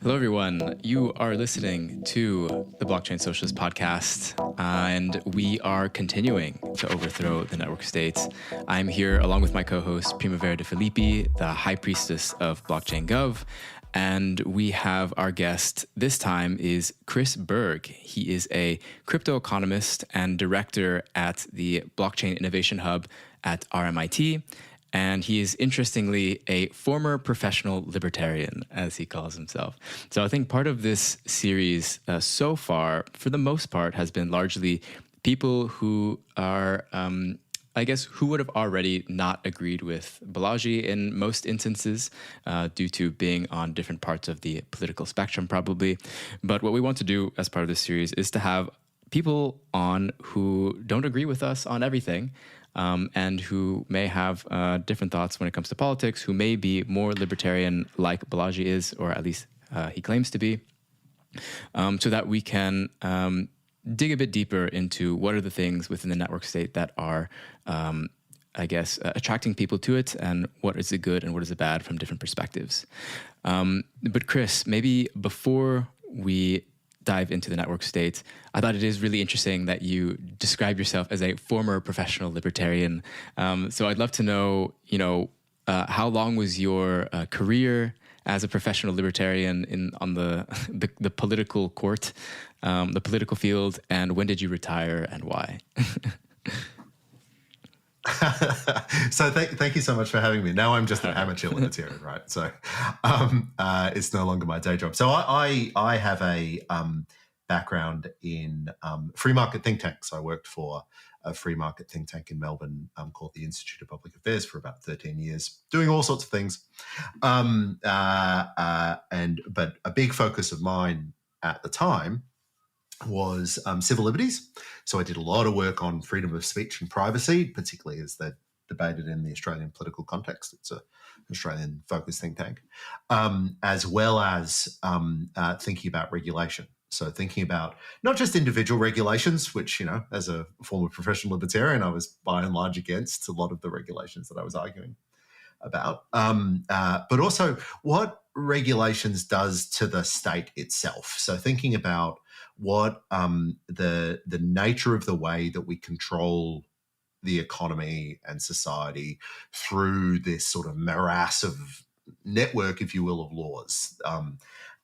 Hello, everyone. You are listening to the Blockchain Socialist podcast, and we are continuing to overthrow the network state. I'm here along with my co-host, Primavera de Filippi, the high priestess of Blockchaingov, and we have our guest this time is Chris Berg. He is a cryptoeconomist and director at the Blockchain Innovation Hub at RMIT. And he is, interestingly, a former professional libertarian, as he calls himself. So I think part of this series so far, for the most part, has been largely people who are, who would have already not agreed with Balaji in most instances due to being on different parts of the political spectrum, probably. But what we want to do as part of this series is to have people on who don't agree with us on everything, and who may have different thoughts when it comes to politics, who may be more libertarian like Balaji is, or at least he claims to be, so that we can dig a bit deeper into what are the things within the network state that are, attracting people to it, and what is the good and what is the bad from different perspectives. But Chris, maybe before we dive into the network state, I thought it is really interesting that you describe yourself as a former professional libertarian. So I'd love to know, how long was your career as a professional libertarian on the political court, the political field, and when did you retire and why? So thank you so much for having me. Now I'm just an amateur libertarian, right? So it's no longer my day job. So I have a background in free market think tanks. I worked for a free market think tank in Melbourne called the Institute of Public Affairs for about 13 years, doing all sorts of things. But a big focus of mine at the time was civil liberties. So I did a lot of work on freedom of speech and privacy, particularly as they're debated in the Australian political context. It's an Australian-focused think tank, as well as thinking about regulation. So thinking about not just individual regulations, which, as a former professional libertarian, I was by and large against a lot of the regulations that I was arguing about, but also what regulations does to the state itself. So thinking about what the nature of the way that we control the economy and society through this sort of morass of network, if you will, of laws,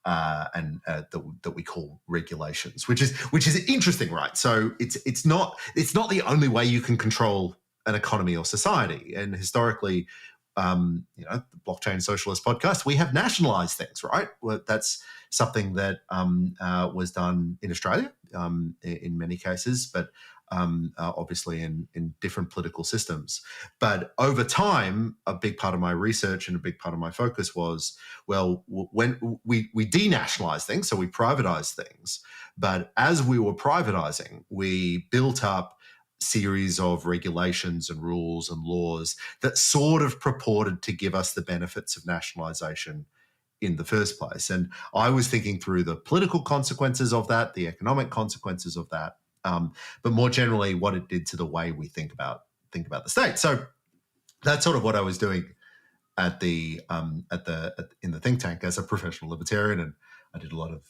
that we call regulations, which is interesting, right? So it's not the only way you can control an economy or society, and historically, the Blockchain Socialist podcast, we have nationalized things, right? Well, that's something that was done in Australia in many cases, but obviously in different political systems. But over time, a big part of my research and a big part of my focus was, well, when we denationalized things, so we privatized things, but as we were privatizing, we built up series of regulations and rules and laws that sort of purported to give us the benefits of nationalization in the first place. And I was thinking through the political consequences of that, the economic consequences of that, but more generally, what it did to the way we think about the state. So that's sort of what I was doing in the think tank as a professional libertarian, and I did a lot of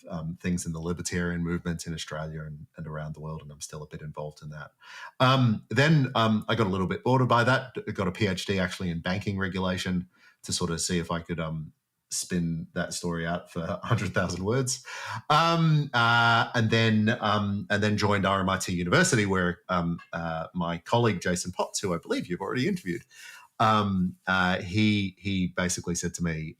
things in the libertarian movement in Australia and around the world, and I'm still a bit involved in that. Then I got a little bit bored by that. I got a PhD actually in banking regulation to sort of see if I could spin that story out for 100,000 words, and then joined RMIT University, where my colleague Jason Potts, who I believe you've already interviewed, he basically said to me,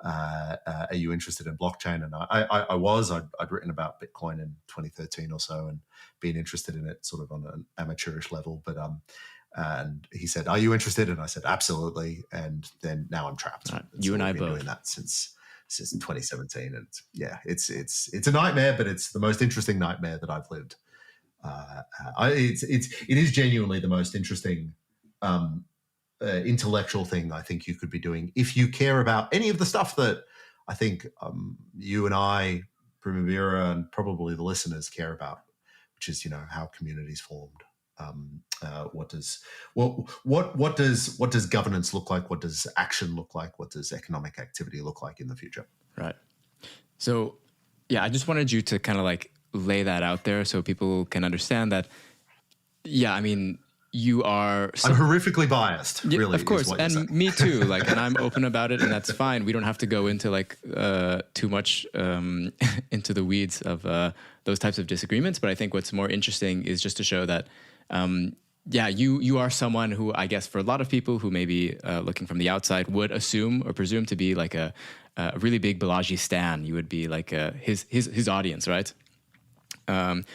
are you interested in blockchain? And I was. I'd written about Bitcoin in 2013 or so and been interested in it sort of on an amateurish level. But and he said, are you interested? And I said, absolutely. And then now I'm trapped. Right. You and I both. I've been doing that since 2017. And it's a nightmare, but it's the most interesting nightmare that I've lived. It is genuinely the most interesting intellectual thing I think you could be doing if you care about any of the stuff that I think you and I, Primavera, and probably the listeners care about, which is how communities formed. What does governance look like? What does action look like? What does economic activity look like in the future? Right. So, yeah, I just wanted you to kind of like lay that out there so people can understand that. Yeah, I mean, you are. I'm horrifically biased, Yeah, really. of course, is what you're and saying. me too. Like, and I'm open about it, and that's fine. We don't have to go into like too much into the weeds of those types of disagreements. But I think what's more interesting is just to show that, yeah, you are someone who I guess for a lot of people who may be looking from the outside would assume or presume to be like a really big Balaji stan. You would be like his audience, right?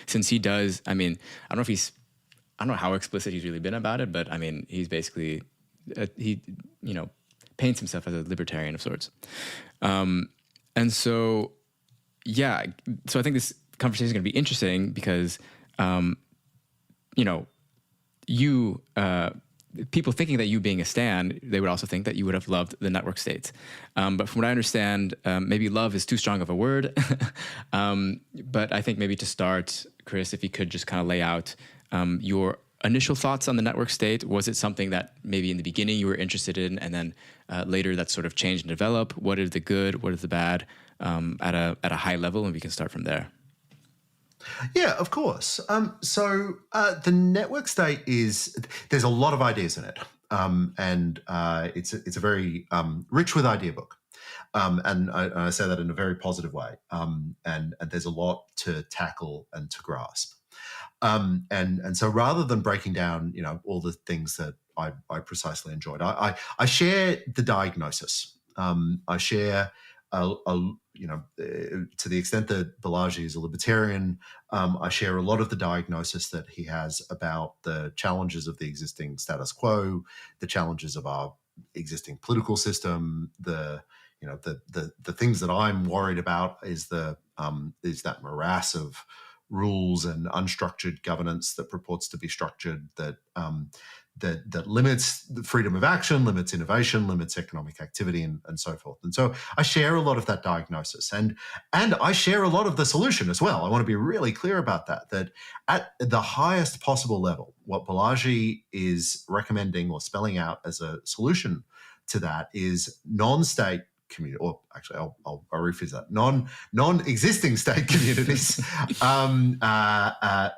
Since he does, I mean, I don't know how explicit he's really been about it, but I mean, he's basically, he paints himself as a libertarian of sorts. And so, yeah, so I think this conversation is going to be interesting because, people thinking that you being a stan, they would also think that you would have loved the network states. But from what I understand, maybe love is too strong of a word. But I think maybe to start, Chris, if you could just kind of lay out your initial thoughts on the network state. Was it something that maybe in the beginning you were interested in, and then later that sort of changed and developed? What is the good? What is the bad at a high level? And we can start from there. Yeah, of course. So the network state there's a lot of ideas in it. And it's a very rich with idea book. And I say that in a very positive way. And there's a lot to tackle and to grasp. And so rather than breaking down, all the things that I precisely enjoyed, I share the diagnosis. I share, to the extent that Balaji is a libertarian, I share a lot of the diagnosis that he has about the challenges of the existing status quo, the challenges of our existing political system, the things that I'm worried about is is that morass of rules and unstructured governance that purports to be structured, that limits the freedom of action, limits innovation, limits economic activity, and so forth. And so I share a lot of that diagnosis, and I share a lot of the solution as well. I want to be really clear about that at the highest possible level, what Balaji is recommending or spelling out as a solution to that is non-state community, or actually I'll rephrase that, non-existing state communities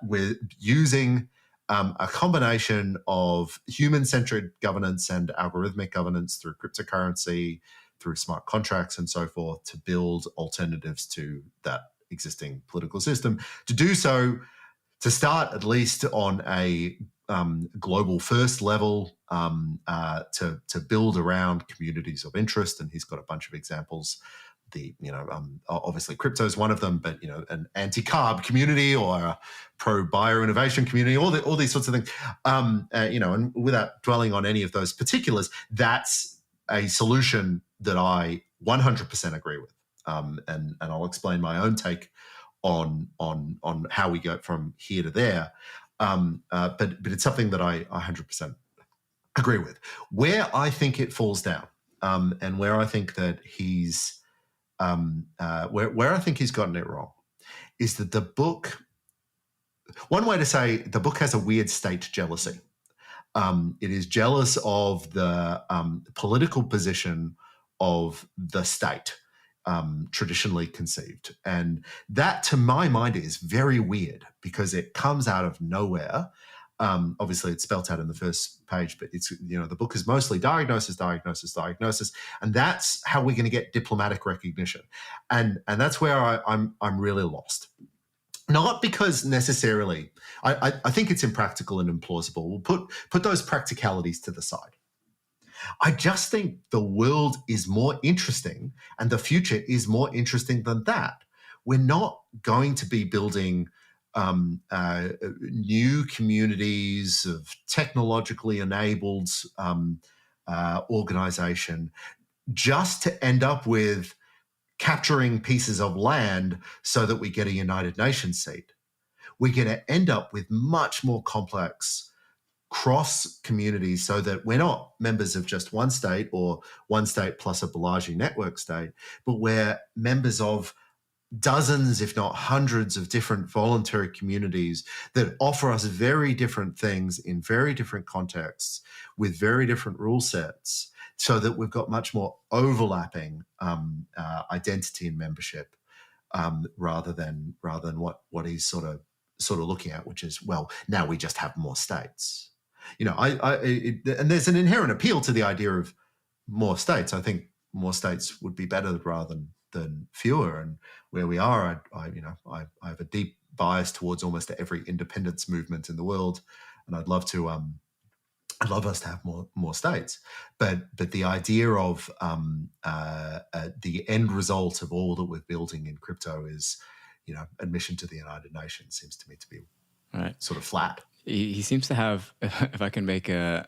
with using a combination of human-centered governance and algorithmic governance through cryptocurrency, through smart contracts and so forth, to build alternatives to that existing political system. To do so, to start at least on a global first level, to build around communities of interest, and he's got a bunch of examples. Obviously crypto is one of them, but an anti-carb community or a pro-bio-innovation community, all these sorts of things. And without dwelling on any of those particulars, that's a solution that I 100% agree with. And I'll explain my own take on how we go from here to there. But it's something that I 100% agree with. Where I think it falls down, and where I think that he's where I think he's gotten it wrong, is that the book. One way to say the book has a weird state jealousy. It is jealous of the political position of the state, traditionally conceived. And that, to my mind, is very weird because it comes out of nowhere. Obviously, it's spelt out in the first page, but it's the book is mostly diagnosis, and that's how we're going to get diplomatic recognition, and that's where I'm really lost. Not because necessarily I think it's impractical and implausible. We'll put those practicalities to the side. I just think the world is more interesting and the future is more interesting than that. We're not going to be building new communities of technologically enabled organization just to end up with capturing pieces of land so that we get a United Nations seat. We're going to end up with much more complex cross communities so that we're not members of just one state or one state plus a Balaji network state, but we're members of dozens, if not hundreds, of different voluntary communities that offer us very different things in very different contexts with very different rule sets, so that we've got much more overlapping identity and membership rather than what he's sort of looking at, which is, well, now we just have more states. And there's an inherent appeal to the idea of more states. I think more states would be better rather than fewer. And where we are, I have a deep bias towards almost every independence movement in the world, and I'd love us to have more states. But the idea of the end result of all that we're building in crypto is, admission to the United Nations seems to me to be sort of flat. He seems to have, if I can make a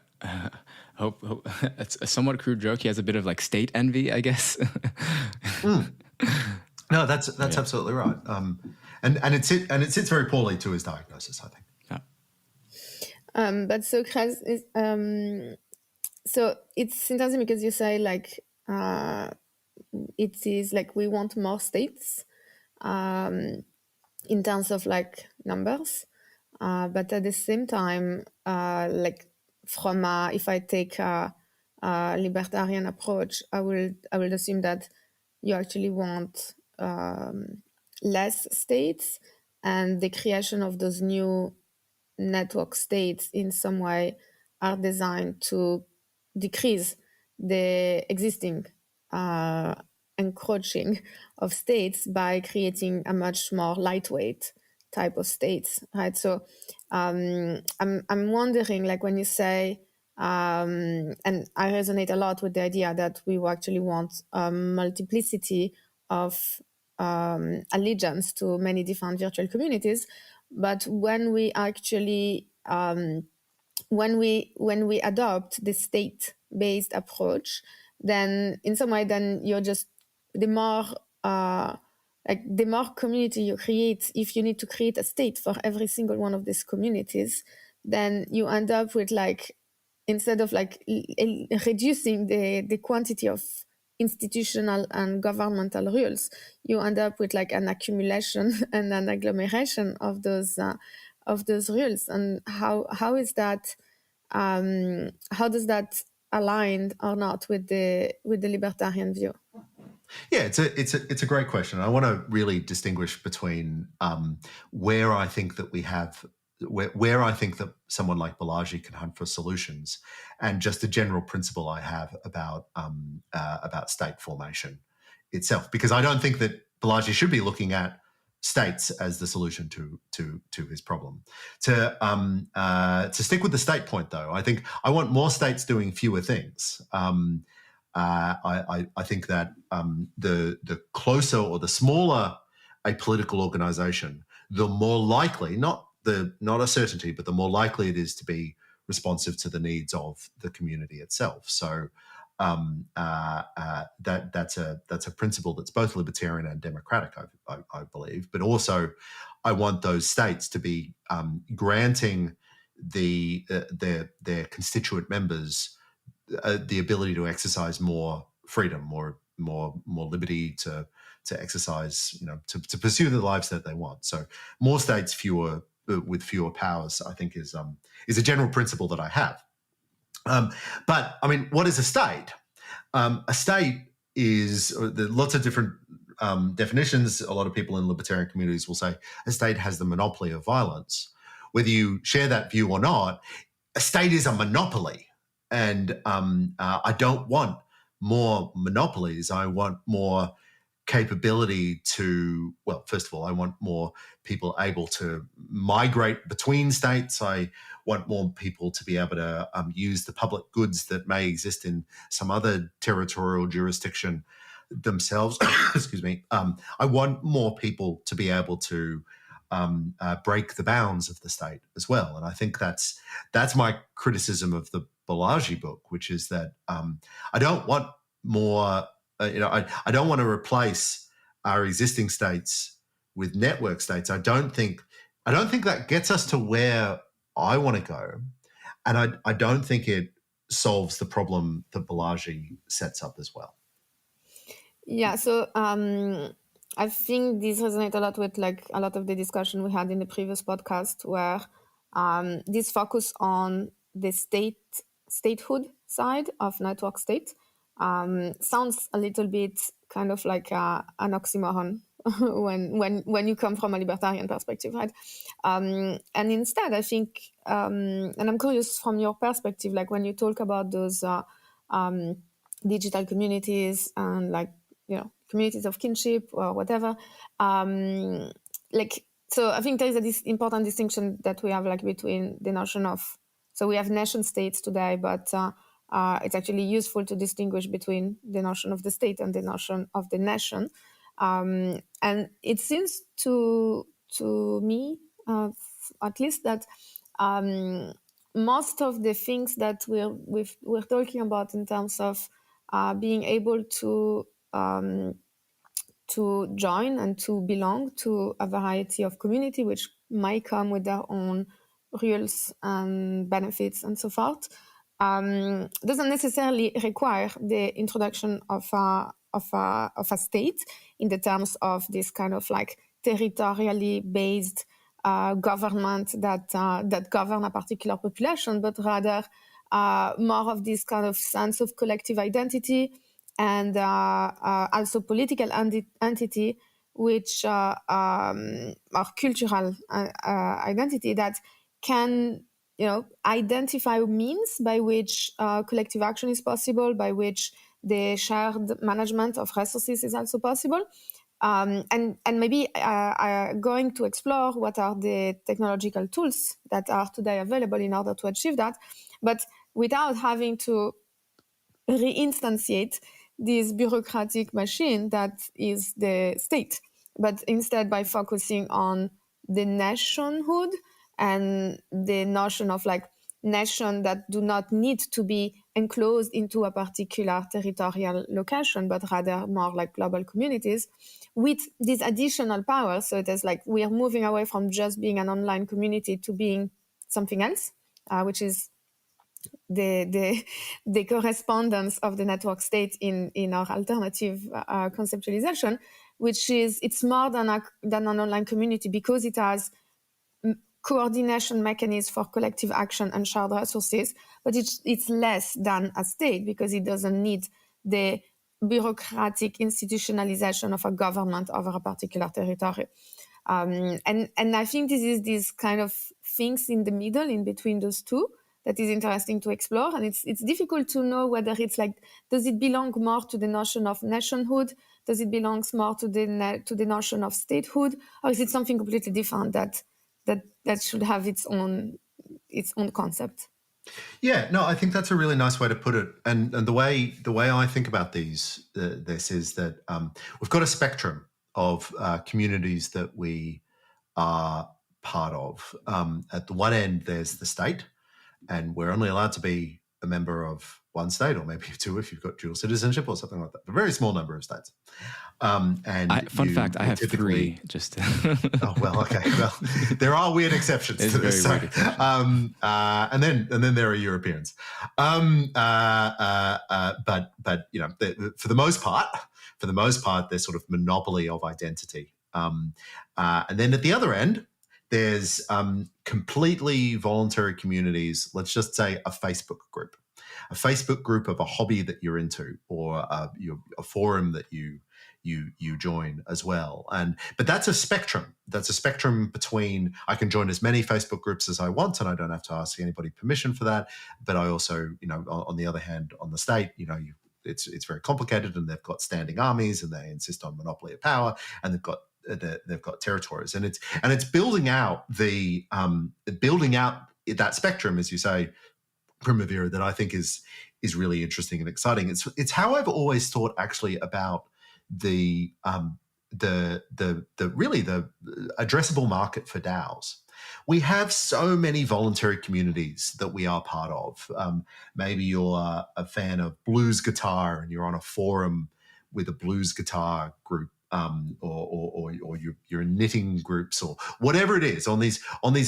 it's a somewhat crude joke, he has a bit of like state envy, I guess. No, that's absolutely right. And it sits very poorly to his diagnosis, I think. But so Chris is so it's interesting because you say like it is like we want more states in terms of like numbers, but at the same time, like from if I take a libertarian approach, I will assume that you actually want less states, and the creation of those new network states in some way are designed to decrease the existing encroaching of states by creating a much more lightweight type of states, right? So I'm wondering, like when you say, and I resonate a lot with the idea that we actually want a multiplicity of allegiance to many different virtual communities. But when we actually when we adopt the state-based approach, then in some way, then you're just the more community you create. If you need to create a state for every single one of these communities, then you end up with like, instead of like reducing the quantity of institutional and governmental rules, you end up with like an accumulation and an agglomeration of those rules. And how is that? How does that align or not with the libertarian view? Yeah, it's a great question. I want to really distinguish between where I think that we have. Where I think that someone like Balaji can hunt for solutions, and just a general principle I have about state formation itself, because I don't think that Balaji should be looking at states as the solution to his problem. To stick with the state point, though, I think I want more states doing fewer things. I think that the closer or the smaller a political organization, the more likely, not a certainty, but the more likely it is to be responsive to the needs of the community itself. So that's a principle that's both libertarian and democratic, I believe. But also, I want those states to be granting their constituent members the ability to exercise more freedom, more liberty to exercise, to pursue the lives that they want. So more states, with fewer powers, I think is a general principle that I have. But I mean, what is a state? A state is, there are lots of different definitions. A lot of people in libertarian communities will say a state has the monopoly of violence. Whether you share that view or not, a state is a monopoly. And I don't want more monopolies. I want more capability to, well, first of all, I want more people able to migrate between states. I want more people to be able to use the public goods that may exist in some other territorial jurisdiction themselves. Excuse me. I want more people to be able to break the bounds of the state as well. And I think that's my criticism of the Balaji book, which is that I don't want more. I don't want to replace our existing states with network states. I don't think that gets us to where I want to go, and I don't think it solves the problem that Balaji sets up as well. Yeah. So I think this resonates a lot with like a lot of the discussion we had in the previous podcast, where this focus on the statehood side of network state sounds a little bit kind of like an oxymoron when you come from a libertarian perspective, right? And instead, I think, and I'm curious from your perspective, like when you talk about those digital communities and like, communities of kinship or whatever, so I think there is this important distinction that we have like between the notion of, so we have nation states today, but it's actually useful to distinguish between the notion of the state and the notion of the nation. And it seems to me, at least, that most of the things that we're talking about in terms of being able to join and to belong to a variety of community, which might come with their own rules and benefits and so forth, doesn't necessarily require the introduction of a state in the terms of this kind of like territorially based government that govern a particular population, but rather more of this kind of sense of collective identity and also political entity, which or cultural identity that can identify means by which collective action is possible, by which the shared management of resources is also possible. And maybe going to explore what are the technological tools that are today available in order to achieve that, but without having to reinstantiate this bureaucratic machine that is the state, but instead by focusing on the nationhood and the notion of like nation that do not need to be enclosed into a particular territorial location, but rather more like global communities with these additional powers. So it is like we are moving away from just being an online community to being something else, which is the correspondence of the network state in our alternative conceptualization, which is it's more than an online community because it has coordination mechanisms for collective action and shared resources, but it's less than a state because it doesn't need the bureaucratic institutionalization of a government over a particular territory. And I think this is these kind of things in the middle, in between those two, that is interesting to explore. And it's difficult to know whether it's like, does it belong more to the notion of nationhood? Does it belong more to the notion of statehood? Or is it something completely different that should have its own concept? Yeah, no, I think that's a really nice way to put it. And the way I think about this is that we've got a spectrum of communities that we are part of. At the one end, there's the state, and we're only allowed to be a member of one state, or maybe two if you've got dual citizenship or something like that. A very small number of states. And fun fact, I have three. Just oh well, okay. Well, there are weird exceptions to this. Very weird exceptions. And then there are Europeans. But for the most part, they're sort of monopoly of identity. And then at the other end, there's completely voluntary communities. Let's just say a Facebook group of a hobby that you're into, or a forum that you join as well. But that's a spectrum. That's a spectrum between I can join as many Facebook groups as I want, and I don't have to ask anybody permission for that. But I also, on the other hand, on the state, it's very complicated, and they've got standing armies, and they insist on monopoly of power, and they've got territories, and it's building out that spectrum, as you say, Primavera, that I think is really interesting and exciting. It's how I've always thought actually about the addressable market for DAOs. We have so many voluntary communities that we are part of. Maybe you're a fan of blues guitar and you're on a forum with a blues guitar group, or you're in knitting groups, or whatever it is, on these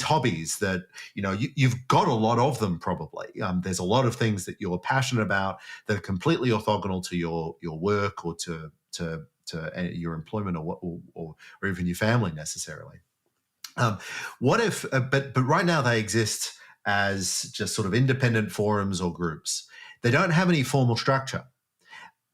hobbies that you've got a lot of them probably. There's a lot of things that you're passionate about that are completely orthogonal to your work or to your employment or even your family necessarily. What if? But right now they exist as just sort of independent forums or groups. They don't have any formal structure.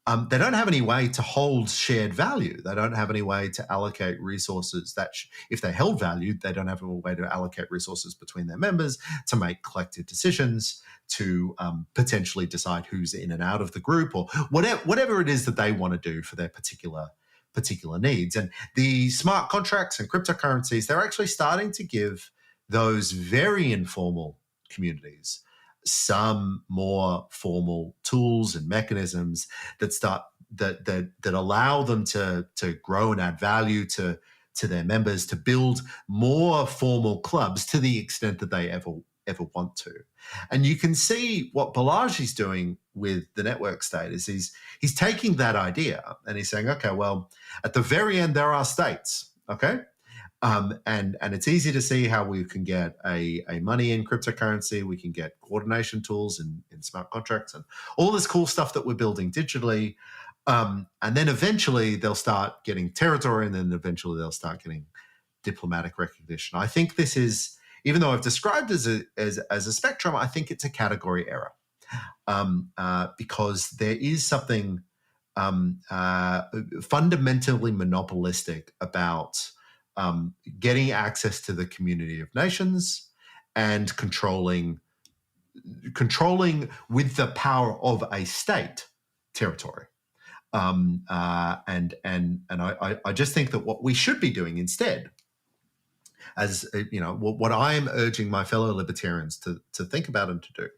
they don't have any way to hold shared value. They don't have any way to allocate resources that, if they held value, they don't have a way to allocate resources between their members, to make collective decisions, to potentially decide who's in and out of the group, or whatever it is that they want to do for their particular needs. And the smart contracts and cryptocurrencies, they're actually starting to give those very informal communities some more formal tools and mechanisms that allow them to grow and add value to their members, to build more formal clubs to the extent that they ever want to. And you can see what Balaji's doing with the network state is he's taking that idea and he's saying, okay, well, at the very end there are states, okay? And it's easy to see how we can get a money in cryptocurrency. We can get coordination tools in smart contracts and all this cool stuff that we're building digitally. And then eventually they'll start getting territory, and then eventually they'll start getting diplomatic recognition. I think this is, even though I've described as a spectrum, I think it's a category error, because there is something fundamentally monopolistic about getting access to the community of nations and controlling with the power of a state territory. And I just think that what we should be doing instead, as you know, what I am urging my fellow libertarians to think about and to do,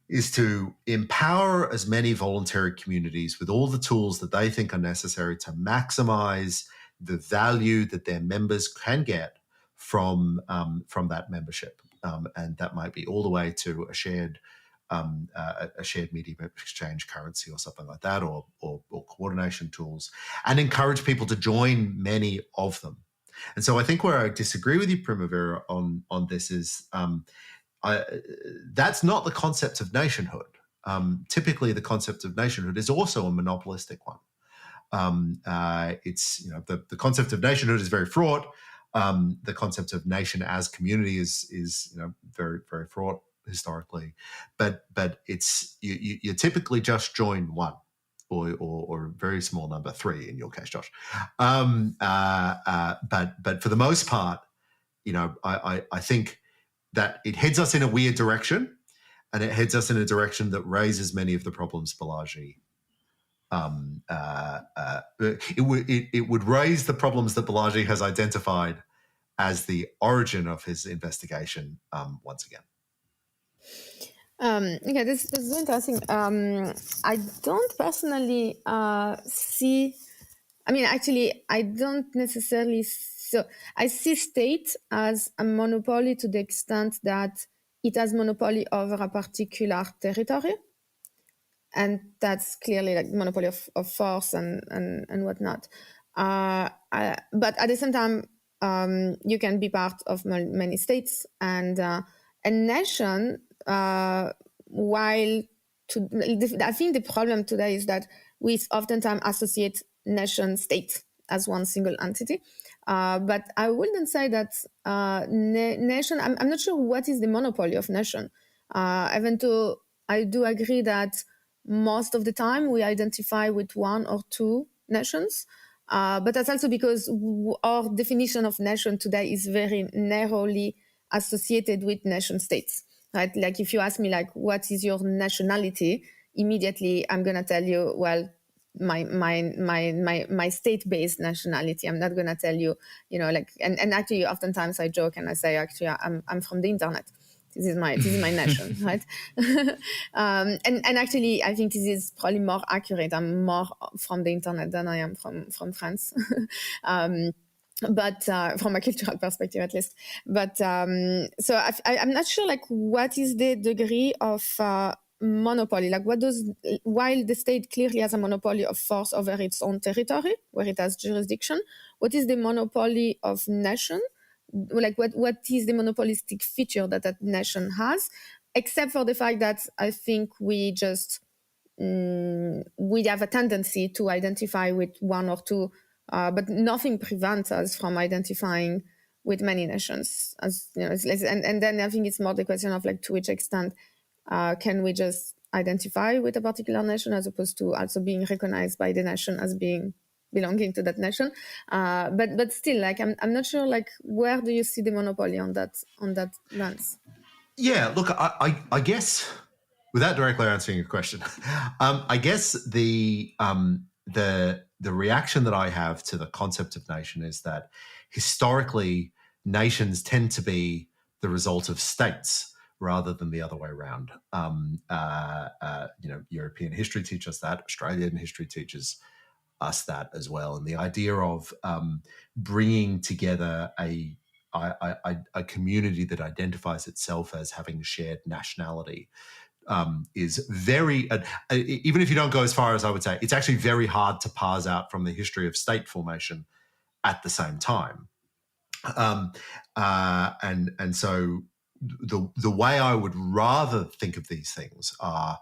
is to empower as many voluntary communities with all the tools that they think are necessary to maximize the value that their members can get from that membership, and that might be all the way to a shared medium exchange currency or something like that, or coordination tools, and encourage people to join many of them. And so I think where I disagree with you, Primavera, on this is that's not the concept of nationhood. Typically, the concept of nationhood is also a monopolistic one. It's, you know, the concept of nationhood is very fraught. The concept of nation as community is you know, very, very fraught historically, but it's you typically just join one or a very small number, 3 in your case, Josh. But for the most part, you know, I think that it heads us in a weird direction, and it heads us in a direction that raises many of the problems Balaji. It would raise the problems that Balaji has identified as the origin of his investigation once again. Okay, this is interesting. I don't personally see. I mean, actually, I don't necessarily. So I see state as a monopoly to the extent that it has monopoly over a particular territory. And that's clearly like monopoly of force and whatnot. But at the same time, you can be part of many states, and a nation. I think the problem today is that we oftentimes associate nation-state as one single entity. But I wouldn't say that nation. I'm not sure what is the monopoly of nation. Even though I do agree that most of the time we identify with 1 or 2 nations, but that's also because our definition of nation today is very narrowly associated with nation states, right? Like if you ask me, like, what is your nationality? Immediately I'm going to tell you, well, my state-based nationality. I'm not going to tell you, you know, like, and actually oftentimes I joke and I say, actually, I'm from the internet. This is my nation, right? And actually, I think this is probably more accurate. I'm more from the internet than I am from France, but from a cultural perspective, at least. But so I'm not sure, like, what is the degree of monopoly? Like, while the state clearly has a monopoly of force over its own territory, where it has jurisdiction, what is the monopoly of nation? Like what is the monopolistic feature that nation has, except for the fact that I think we just we have a tendency to identify with 1 or 2, but nothing prevents us from identifying with many nations. As you know, and then I think it's more the question of, like, to which extent can we just identify with a particular nation as opposed to also being recognized by the nation as being belonging to that nation. But still, like I'm not sure, like, where do you see the monopoly on that lens? Yeah, look, I guess without directly answering your question, I guess the reaction that I have to the concept of nation is that historically nations tend to be the result of states rather than the other way around. European history teaches us that. Australian history teaches us that as well. And the idea of bringing together a community that identifies itself as having shared nationality is very, even if you don't go as far as I would say, it's actually very hard to parse out from the history of state formation at the same time. And so the way I would rather think of these things are,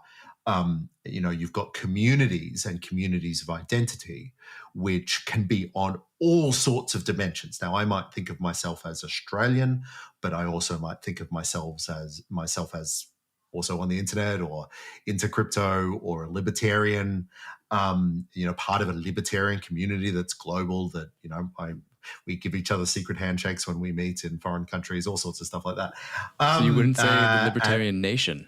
you've got communities and communities of identity, which can be on all sorts of dimensions. Now, I might think of myself as Australian, but I also might think of myself as also on the internet or into crypto, or a libertarian, part of a libertarian community that's global, that, we give each other secret handshakes when we meet in foreign countries, all sorts of stuff like that. So you wouldn't say the libertarian nation?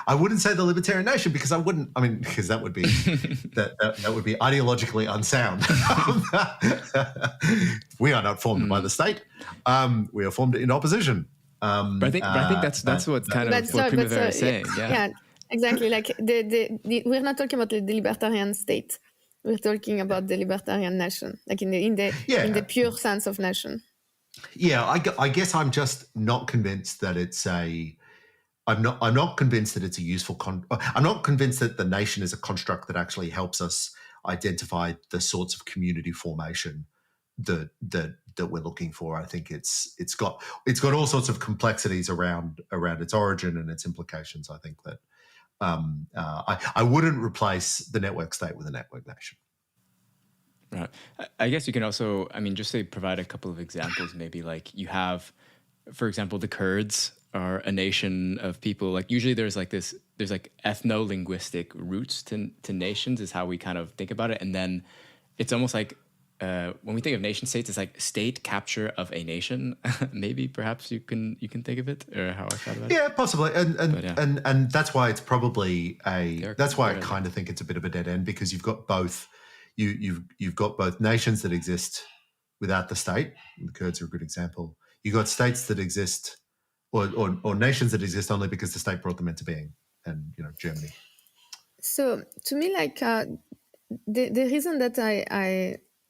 I wouldn't say the libertarian nation because because that would be that would be ideologically unsound. We are not formed by the state. We are formed in opposition. But I think that's what Primavera is saying. Yeah, exactly. Like we're not talking about the libertarian state. We're talking about the libertarian nation, like in the pure sense of nation. Yeah, I guess I'm just not convinced that it's a. I'm not convinced that it's a useful. I'm not convinced that the nation is a construct that actually helps us identify the sorts of community formation that we're looking for. I think it's got all sorts of complexities around its origin and its implications. I think that I wouldn't replace the network state with a network nation. Right. I guess you can also, just to provide a couple of examples, maybe like you have, for example, the Kurds are a nation of people. Like usually there's like ethno-linguistic roots to nations is how we kind of think about it. And then it's almost like when we think of nation states, it's like state capture of a nation. Maybe perhaps you can think of it, or how I thought about it. Yeah, possibly. And that's why it's probably that's why I kind of think it's a bit of a dead end, because you've got both. You've got both nations that exist without the state. The Kurds are a good example. You've got states that exist, or nations that exist only because the state brought them into being, and Germany. So to me, like the reason that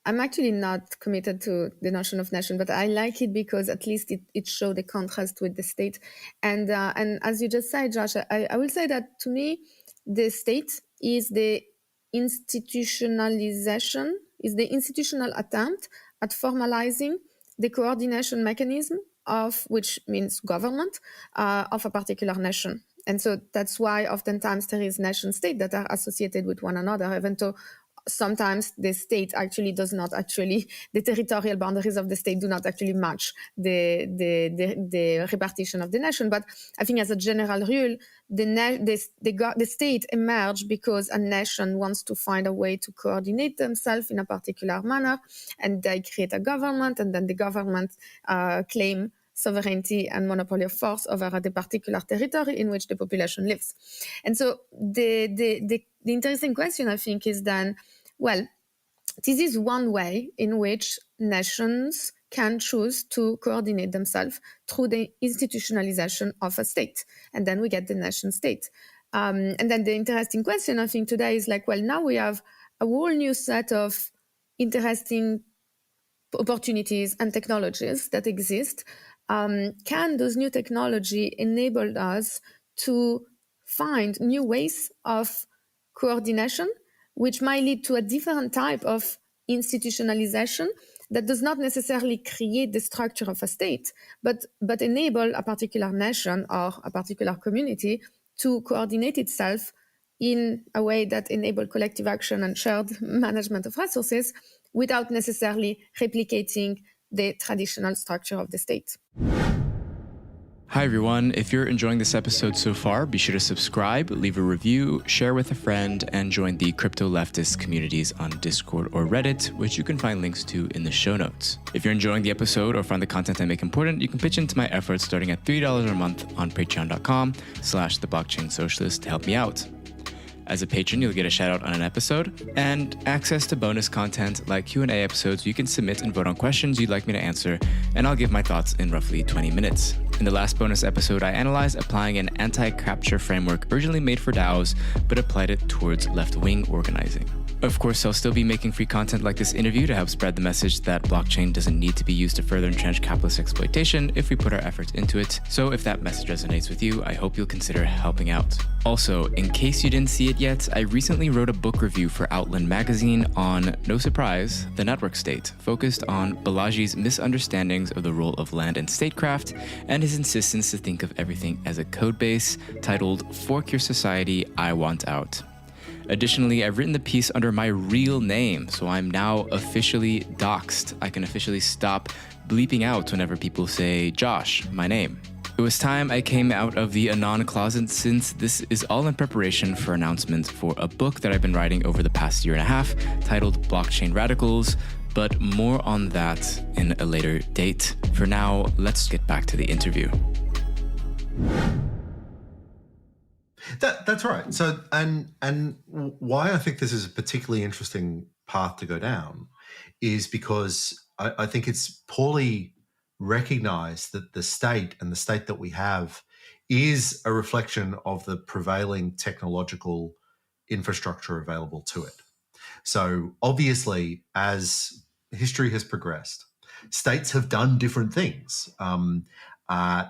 I'm actually not committed to the notion of nation, but I like it because at least it showed the contrast with the state. And as you just said, Josh, I will say that to me, the state is the institutionalization, is the institutional attempt at formalizing the coordination mechanism of, which means government, of a particular nation. And so that's why oftentimes there is nation state that are associated with one another, even though sometimes the state actually does not the territorial boundaries of the state do not actually match the repartition of the nation. But I think as a general rule, the state emerged because a nation wants to find a way to coordinate themselves in a particular manner, and they create a government, and then the government claim sovereignty and monopoly of force over the particular territory in which the population lives. And so the interesting question, I think, is then, well, this is one way in which nations can choose to coordinate themselves through the institutionalization of a state. And then we get the nation state. And then the interesting question, I think, today is like, well, now we have a whole new set of interesting opportunities and technologies that exist. Can those new technology enable us to find new ways of coordination, which might lead to a different type of institutionalization that does not necessarily create the structure of a state, but enable a particular nation or a particular community to coordinate itself in a way that enable collective action and shared management of resources without necessarily replicating the traditional structure of the state. Hi, everyone. If you're enjoying this episode so far, be sure to subscribe, leave a review, share with a friend, and join the crypto leftist communities on Discord or Reddit, which you can find links to in the show notes. If you're enjoying the episode or find the content I make important, you can pitch into my efforts starting at $3 a month on patreon.com/theblockchainsocialist to help me out. As a patron, you'll get a shout out on an episode and access to bonus content like Q&A episodes. You can submit and vote on questions you'd like me to answer, and I'll give my thoughts in roughly 20 minutes. In the last bonus episode, I analyzed applying an anti-capture framework originally made for DAOs, but applied it towards left-wing organizing. Of course, I'll still be making free content like this interview to help spread the message that blockchain doesn't need to be used to further entrench capitalist exploitation if we put our efforts into it. So if that message resonates with you, I hope you'll consider helping out. Also, in case you didn't see it yet, I recently wrote a book review for Outland magazine on, no surprise, the network state, focused on Balaji's misunderstandings of the role of land and statecraft and his insistence to think of everything as a code base, titled "Fork Your Society, I Want Out." Additionally, I've written the piece under my real name, so I'm now officially doxxed. I can officially stop bleeping out whenever people say Josh, my name. It was time I came out of the Anon closet, since this is all in preparation for announcement for a book that I've been writing over the past year and a half, titled Blockchain Radicals, but more on that in a later date. For now, let's get back to the interview. That's right. So, and why I think this is a particularly interesting path to go down is because I think it's poorly recognized that the state and the state that we have is a reflection of the prevailing technological infrastructure available to it. So obviously, as history has progressed, states have done different things.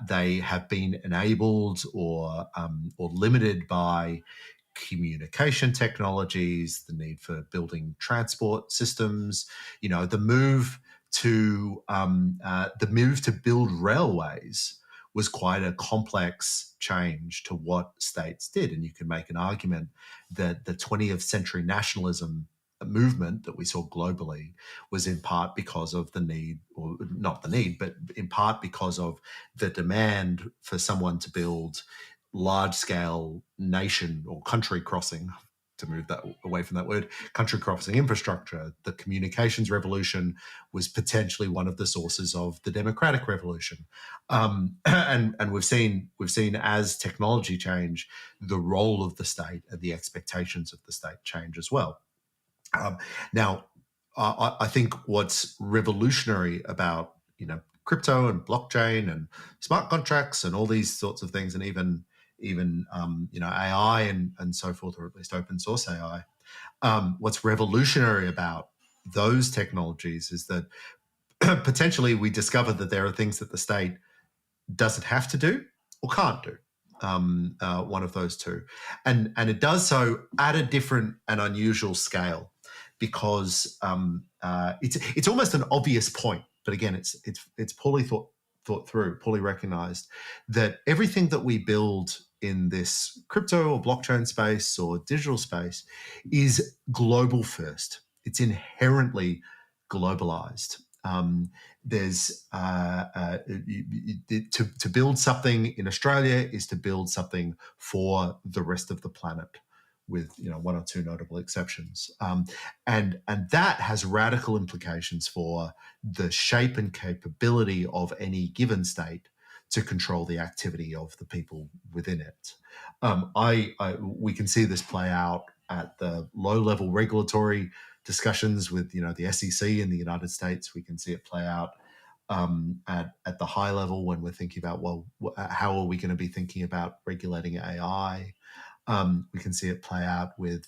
They have been enabled or limited by communication technologies, the need for building transport systems. You know, the move to build railways was quite a complex change to what states did, and you can make an argument that the 20th century nationalism movement that we saw globally was in part because of the need, or not the need, but in part because of the demand for someone to build large-scale nation or country crossing, to move that away from that word, country crossing infrastructure. The communications revolution was potentially one of the sources of the democratic revolution, and we've seen as technology change, the role of the state and the expectations of the state change as well. Now, I think what's revolutionary about crypto and blockchain and smart contracts and all these sorts of things, and even AI and so forth, or at least open source AI, what's revolutionary about those technologies is that potentially we discover that there are things that the state doesn't have to do or can't do. One of those two, and it does so at a different and unusual scale, because it's almost an obvious point, but again, it's poorly thought through, poorly recognized, that everything that we build in this crypto or blockchain space or digital space is global first. It's inherently globalized. There's to build something in Australia is to build something for the rest of the planet, with one or two notable exceptions, and that has radical implications for the shape and capability of any given state to control the activity of the people within it. We can see this play out at the low-level regulatory discussions with the SEC in the United States. We can see it play out at the high level when we're thinking about, how are we going to be thinking about regulating AI? We can see it play out with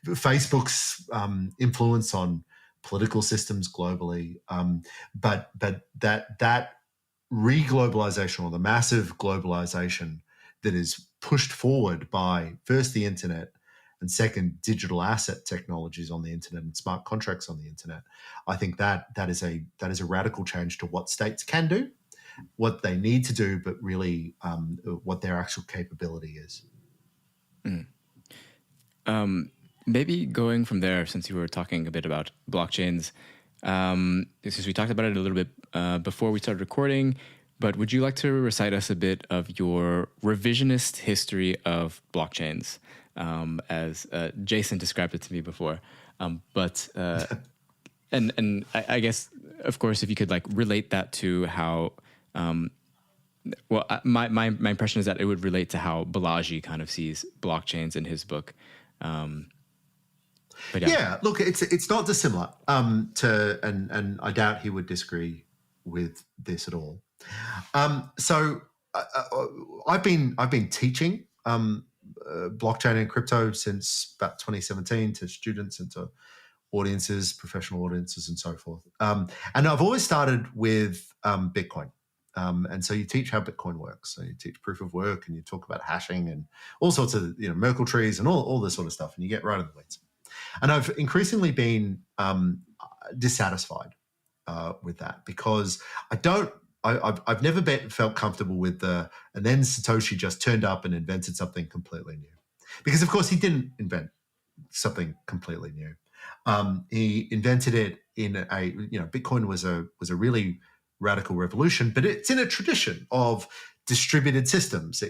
Facebook's influence on political systems globally, but that re-globalization, or the massive globalization that is pushed forward by first the internet and second digital asset technologies on the internet and smart contracts on the internet, I think that is a radical change to what states can do, what they need to do, but really what their actual capability is. Maybe going from there, since you were talking a bit about blockchains, since we talked about it a little bit before we started recording, but would you like to recite us a bit of your revisionist history of blockchains, as Jason described it to me before? And I guess, of course, if you could like relate that to how, my impression is that it would relate to how Balaji kind of sees blockchains in his book. But yeah, look, it's not dissimilar and I doubt he would disagree with this at all. So I've been teaching blockchain and crypto since about 2017 to students and to audiences, professional audiences, and so forth. And I've always started with Bitcoin. And so you teach how Bitcoin works. So you teach proof of work, and you talk about hashing and all sorts of Merkle trees and all this sort of stuff, and you get right in the weeds. And I've increasingly been dissatisfied with that, because I've never felt comfortable with and then Satoshi just turned up and invented something completely new. Because of course he didn't invent something completely new. He invented it in Bitcoin was a really radical revolution, but it's in a tradition of distributed systems.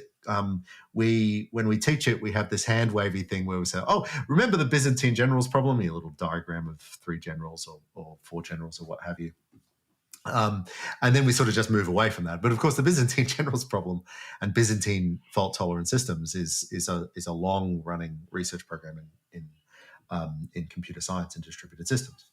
When we teach it, we have this hand wavy thing where we say, "Oh, remember the Byzantine generals problem?" A little diagram of 3 generals or 4 generals or what have you. And then we sort of just move away from that. But of course, the Byzantine generals problem and Byzantine fault tolerant systems is a long running research program in computer science and distributed systems.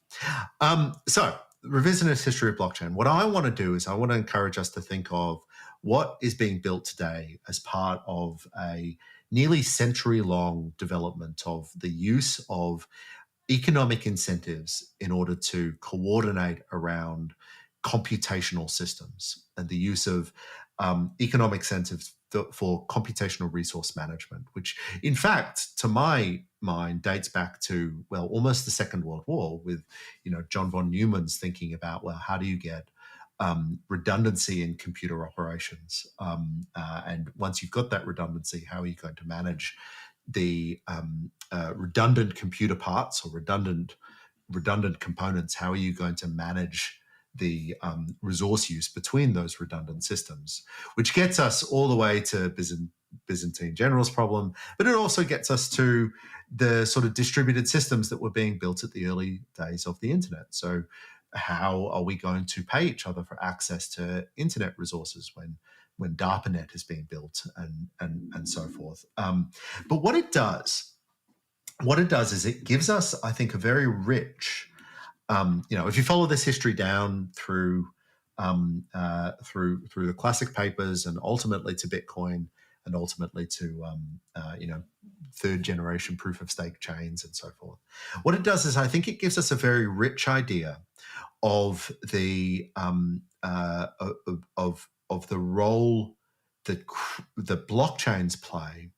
So revisionist history of blockchain. What I want to do is I want to encourage us to think of what is being built today as part of a nearly century-long development of the use of economic incentives in order to coordinate around computational systems and the use of economic incentives for computational resource management, which in fact, to my mind, dates back to, well, almost the Second World War with, John von Neumann's thinking about, well, how do you get redundancy in computer operations? And once you've got that redundancy, how are you going to manage the redundant computer parts or redundant components? How are you going to manage the resource use between those redundant systems, which gets us all the way to Byzantine generals problem, but it also gets us to the sort of distributed systems that were being built at the early days of the internet. So how are we going to pay each other for access to internet resources when DARPANET is being built and so forth? But what it does is it gives us, I think, a very rich if you follow this history down through the classic papers and ultimately to Bitcoin and ultimately to third generation proof of stake chains and so forth, what it does is I think it gives us a very rich idea of the of the role that the blockchains play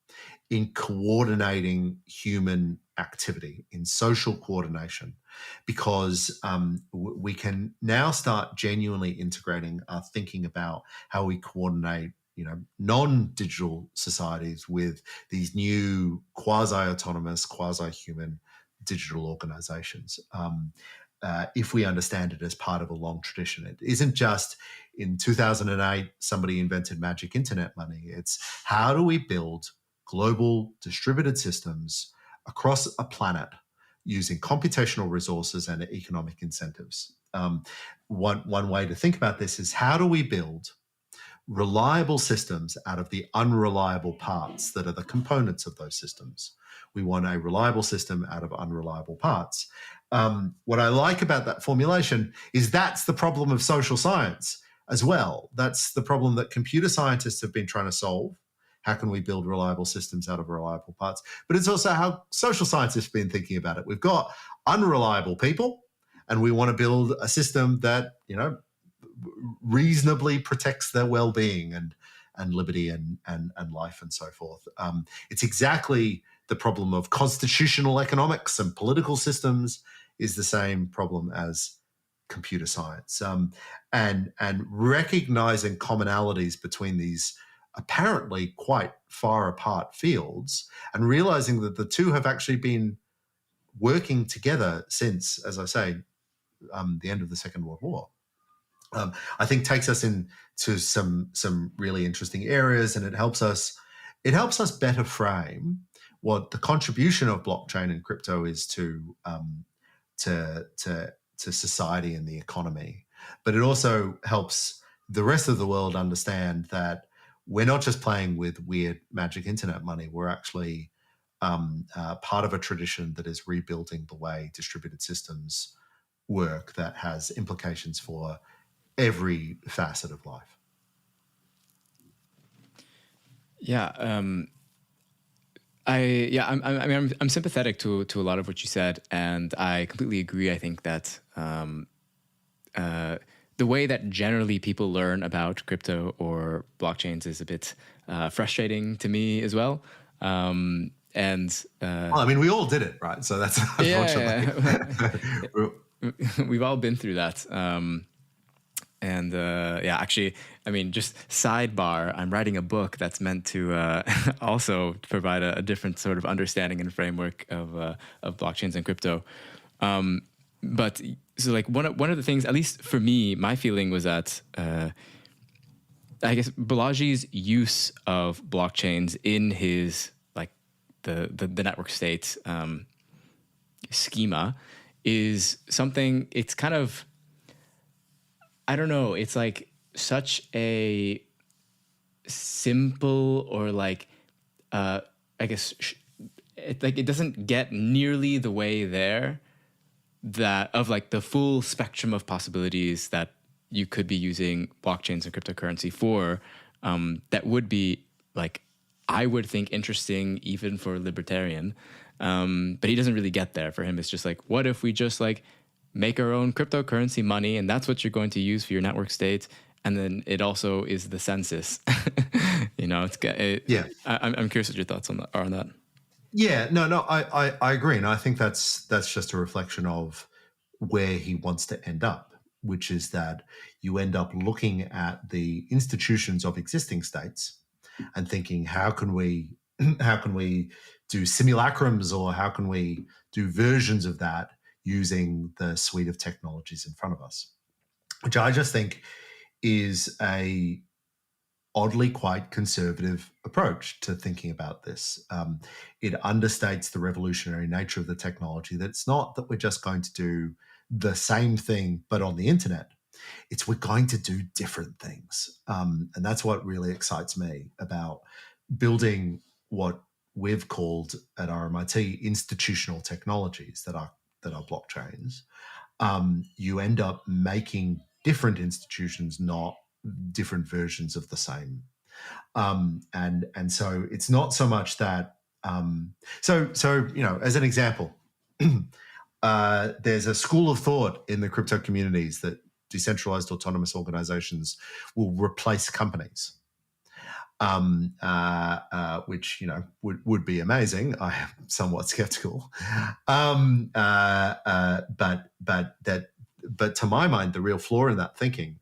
in coordinating human activity, in social coordination, because we can now start genuinely integrating our thinking about how we coordinate, non-digital societies with these new quasi-autonomous, quasi-human digital organizations. If we understand it as part of a long tradition, it isn't just in 2008 somebody invented magic internet money. It's how do we build global distributed systems across a planet using computational resources and economic incentives. One way to think about this is how do we build reliable systems out of the unreliable parts that are the components of those systems? We want a reliable system out of unreliable parts. What I like about that formulation is that's the problem of social science as well. That's the problem that computer scientists have been trying to solve. How can we build reliable systems out of reliable parts? But it's also how social scientists have been thinking about it. We've got unreliable people, and we want to build a system that, reasonably protects their well-being and liberty and life and so forth. It's exactly the problem of constitutional economics and political systems is the same problem as computer science. And recognizing commonalities between these apparently quite far apart fields and realizing that the two have actually been working together since, as I say, the end of the Second World War, I think takes us into to some really interesting areas, and it helps us better frame what the contribution of blockchain and crypto is to society and the economy. But it also helps the rest of the world understand that we're not just playing with weird magic internet money. We're actually part of a tradition that is rebuilding the way distributed systems work, that has implications for every facet of life. Yeah, I'm sympathetic to a lot of what you said, and I completely agree. I think that the way that generally people learn about crypto or blockchains is a bit frustrating to me as well. Well, I mean, we all did it, right? So that's unfortunately. We've all been through that. Actually, I mean, just sidebar, I'm writing a book that's meant to also provide a different sort of understanding and framework of blockchains and crypto. But so like one of the things, at least for me, my feeling was that I guess Balaji's use of blockchains in his like the network state schema is something. It's kind of, I don't know. It's like such a simple, or like I guess it doesn't get nearly the way there that of like the full spectrum of possibilities that you could be using blockchains and cryptocurrency for, that would be like, I would think, interesting even for Libertarian. But he doesn't really get there. For him, it's just like, what if we just like make our own cryptocurrency money, and that's what you're going to use for your network state, and then it also is the census. You know, yeah. I'm curious what your thoughts are on that. Yeah, no, I agree, and I think that's just a reflection of where he wants to end up, which is that you end up looking at the institutions of existing states and thinking, how can we do simulacrums, or how can we do versions of that using the suite of technologies in front of us, which I just think is a oddly quite conservative approach to thinking about this. It understates the revolutionary nature of the technology, that it's not that we're just going to do the same thing but on the internet. It's we're going to do different things. And that's what really excites me about building what we've called at RMIT institutional technologies that are blockchains. You end up making different institutions, not different versions of the same. And so it's not so much that so you know, as an example, there's a school of thought in the crypto communities that decentralized autonomous organizations will replace companies. Which, you know, would be amazing. I am somewhat skeptical, but to my mind, the real flaw in that thinking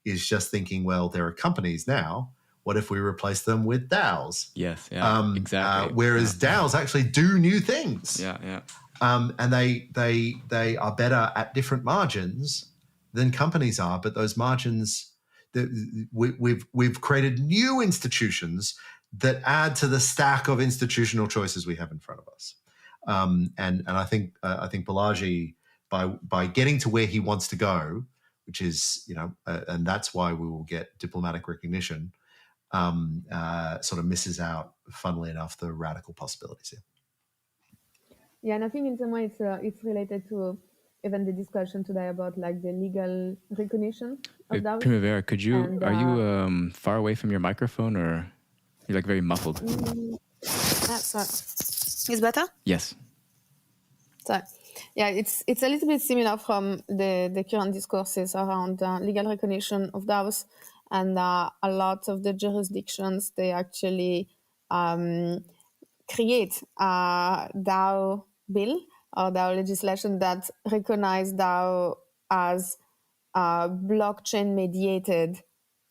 is just thinking, well, there are companies now. What if we replace them with DAOs? Yes, yeah, exactly. Whereas DAOs actually do new things. Yeah. And they are better at different margins than companies are, but those margins. We've created new institutions that add to the stack of institutional choices we have in front of us, and I think Balaji, by getting to where he wants to go, which is, you know, and that's why we will get diplomatic recognition, sort of misses out, funnily enough, the radical possibilities here. Yeah, and I think in some way it's related to even the discussion today about like the legal recognition of DAOs. Primavera, are you far away from your microphone, or you're like very muffled? Sorry. Is better? Yes. So, yeah, it's a little bit similar from the current discourses around legal recognition of DAOs, and a lot of the jurisdictions, they actually create a DAO bill or DAO legislation that recognize DAO as blockchain-mediated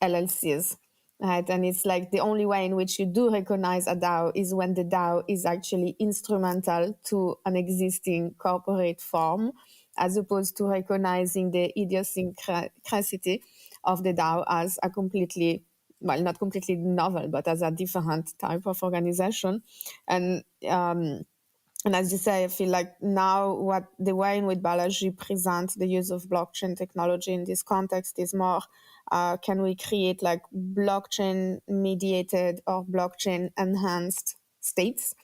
LLCs, right? And it's like the only way in which you do recognize a DAO is when the DAO is actually instrumental to an existing corporate form, as opposed to recognizing the idiosyncrasy of the DAO as a completely, well, not completely novel, but as a different type of organization. And as you say, I feel like now the way in which Balaji presents the use of blockchain technology in this context is more, can we create like blockchain mediated or blockchain enhanced states,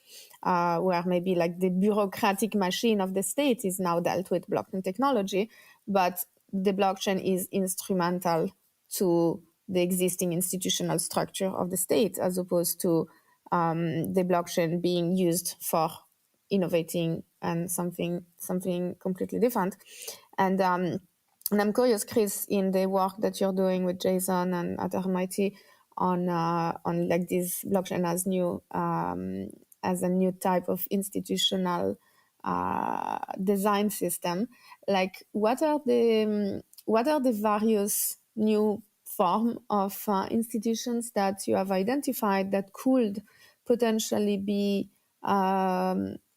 where maybe like the bureaucratic machine of the state is now dealt with blockchain technology, but the blockchain is instrumental to the existing institutional structure of the state, as opposed to the blockchain being used for innovating and something completely different. And I'm curious, Chris, in the work that you're doing with Jason and at RMIT on like this blockchain as a new type of institutional design system, like what are the various new form of institutions that you have identified that could potentially be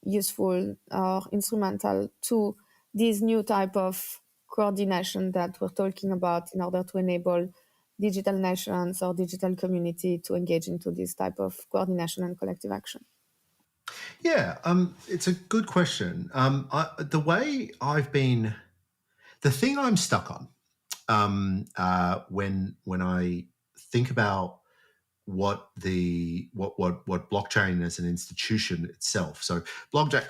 useful or instrumental to this new type of coordination that we're talking about in order to enable digital nations or digital community to engage into this type of coordination and collective action? Yeah, it's a good question. The thing I'm stuck on when I think about what blockchain as an institution itself. So blockchain,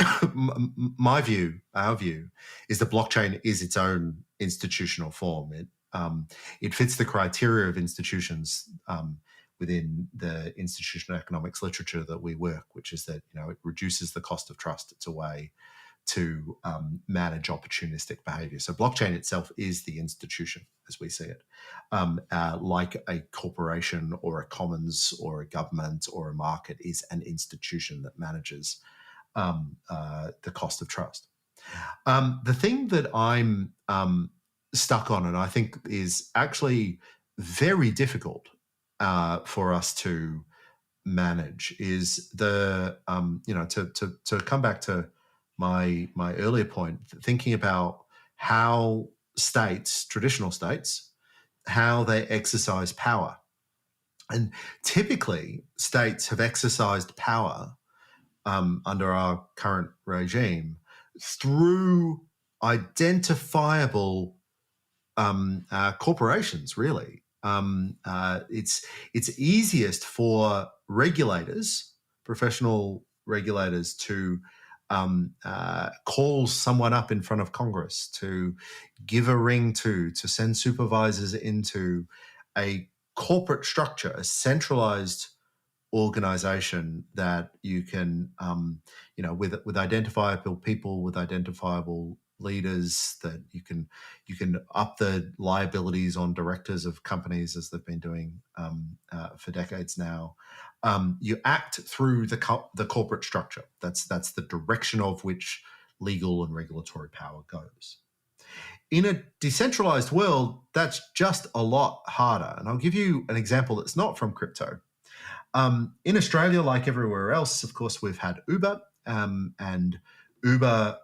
our view is that blockchain is its own institutional form. It fits the criteria of institutions within the institutional economics literature that we work, which is that it reduces the cost of trust. It's a way to manage opportunistic behavior. So blockchain itself is the institution as we see it, like a corporation or a commons or a government or a market is an institution that manages the cost of trust. The thing that I'm stuck on, and I think is actually very difficult for us to manage, is to come back to my earlier point, thinking about how traditional states, how they exercise power. And typically, states have exercised power under our current regime through identifiable corporations, really. It's easiest for regulators, professional regulators, to call someone up in front of Congress, to give a ring to send supervisors into a corporate structure, a centralized organization that you can, with identifiable people, with identifiable leaders, that you can up the liabilities on directors of companies, as they've been doing for decades now. You act through the corporate structure. That's the direction of which legal and regulatory power goes. In a decentralized world, that's just a lot harder. And I'll give you an example that's not from crypto. In Australia, like everywhere else, of course, we've had Uber, and Uber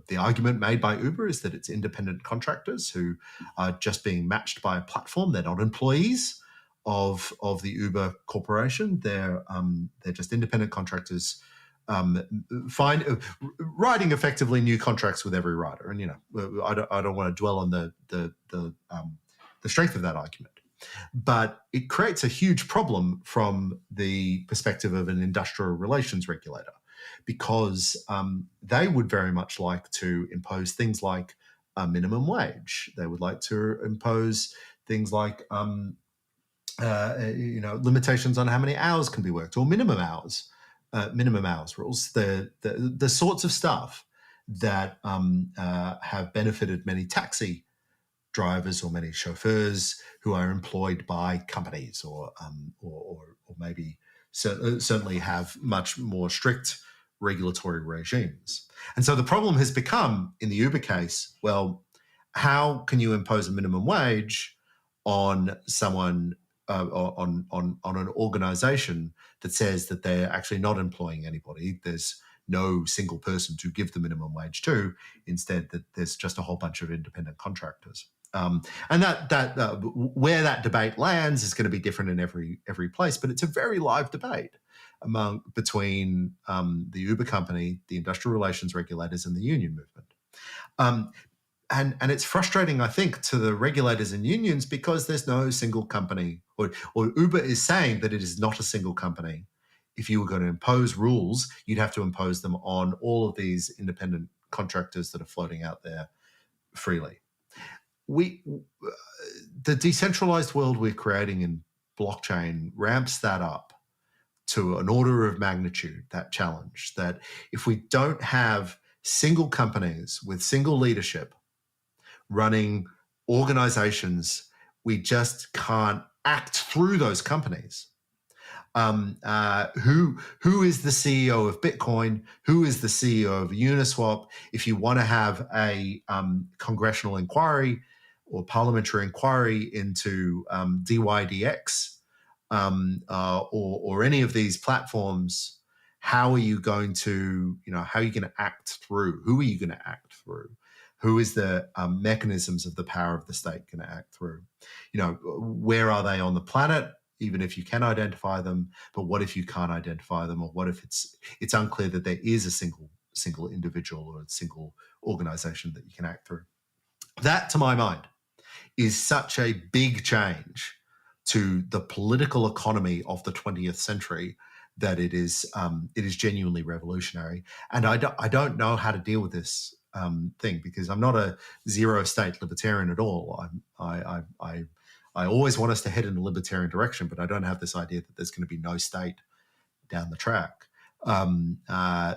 the argument made by Uber is that it's independent contractors who are just being matched by a platform. They're not employees of the Uber corporation. They're just independent contractors writing effectively new contracts with every rider. And I don't want to dwell on the strength of that argument. But it creates a huge problem from the perspective of an industrial relations regulator, because they would very much like to impose things like a minimum wage. They would like to impose things like limitations on how many hours can be worked, or minimum hours rules. The sorts of stuff that have benefited many taxi drivers or many chauffeurs who are employed by companies, or maybe certainly have much more strict regulatory regimes. And so the problem has become, in the Uber case, well, how can you impose a minimum wage on someone, on an organization that says that they're actually not employing anybody? There's no single person to give the minimum wage to. Instead, that there's just a whole bunch of independent contractors. And that where that debate lands is going to be different in every place, but it's a very live debate between the Uber company, the industrial relations regulators, and the union movement. And it's frustrating, I think, to the regulators and unions because there's no single company, or Uber is saying that it is not a single company. If you were going to impose rules, you'd have to impose them on all of these independent contractors that are floating out there freely. The decentralized world we're creating in blockchain ramps that up to an order of magnitude, that challenge, that if we don't have single companies with single leadership running organizations, we just can't act through those companies. Who is the CEO of Bitcoin? Who is the CEO of Uniswap? If you want to have a congressional inquiry or parliamentary inquiry into DYDX or any of these platforms, how are you going to, how are you going to act through? Who are you going to act through? Who is the mechanisms of the power of the state going to act through? Where are they on the planet? Even if you can identify them, but what if you can't identify them, or what if it's unclear that there is a single individual or a single organization that you can act through? That, to my mind, is such a big change to the political economy of the 20th century that it is genuinely revolutionary. And I don't know how to deal with this thing, because I'm not a zero state libertarian at all. I always want us to head in a libertarian direction, but I don't have this idea that there's going to be no state down the track.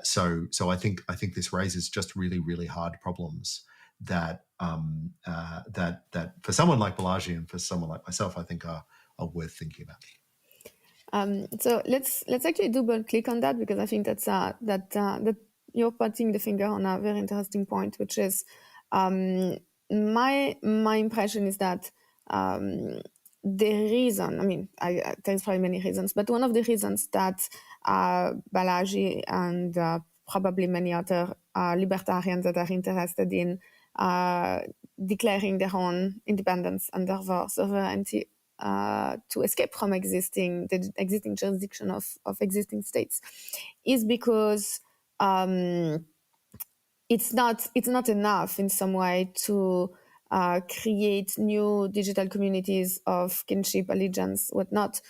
So I think this raises just really, really hard problems that for someone like Balaji and for someone like myself, I think are worth thinking about. So let's actually double click on that, because I think that you're putting the finger on a very interesting point, which is my impression is that the reason, there's probably many reasons, but one of the reasons that Balaji and probably many other libertarians that are interested in declaring their own independence and therefore sovereignty to escape from the existing jurisdiction of existing states is because it's not enough in some way to create new digital communities of kinship, allegiance, whatnot.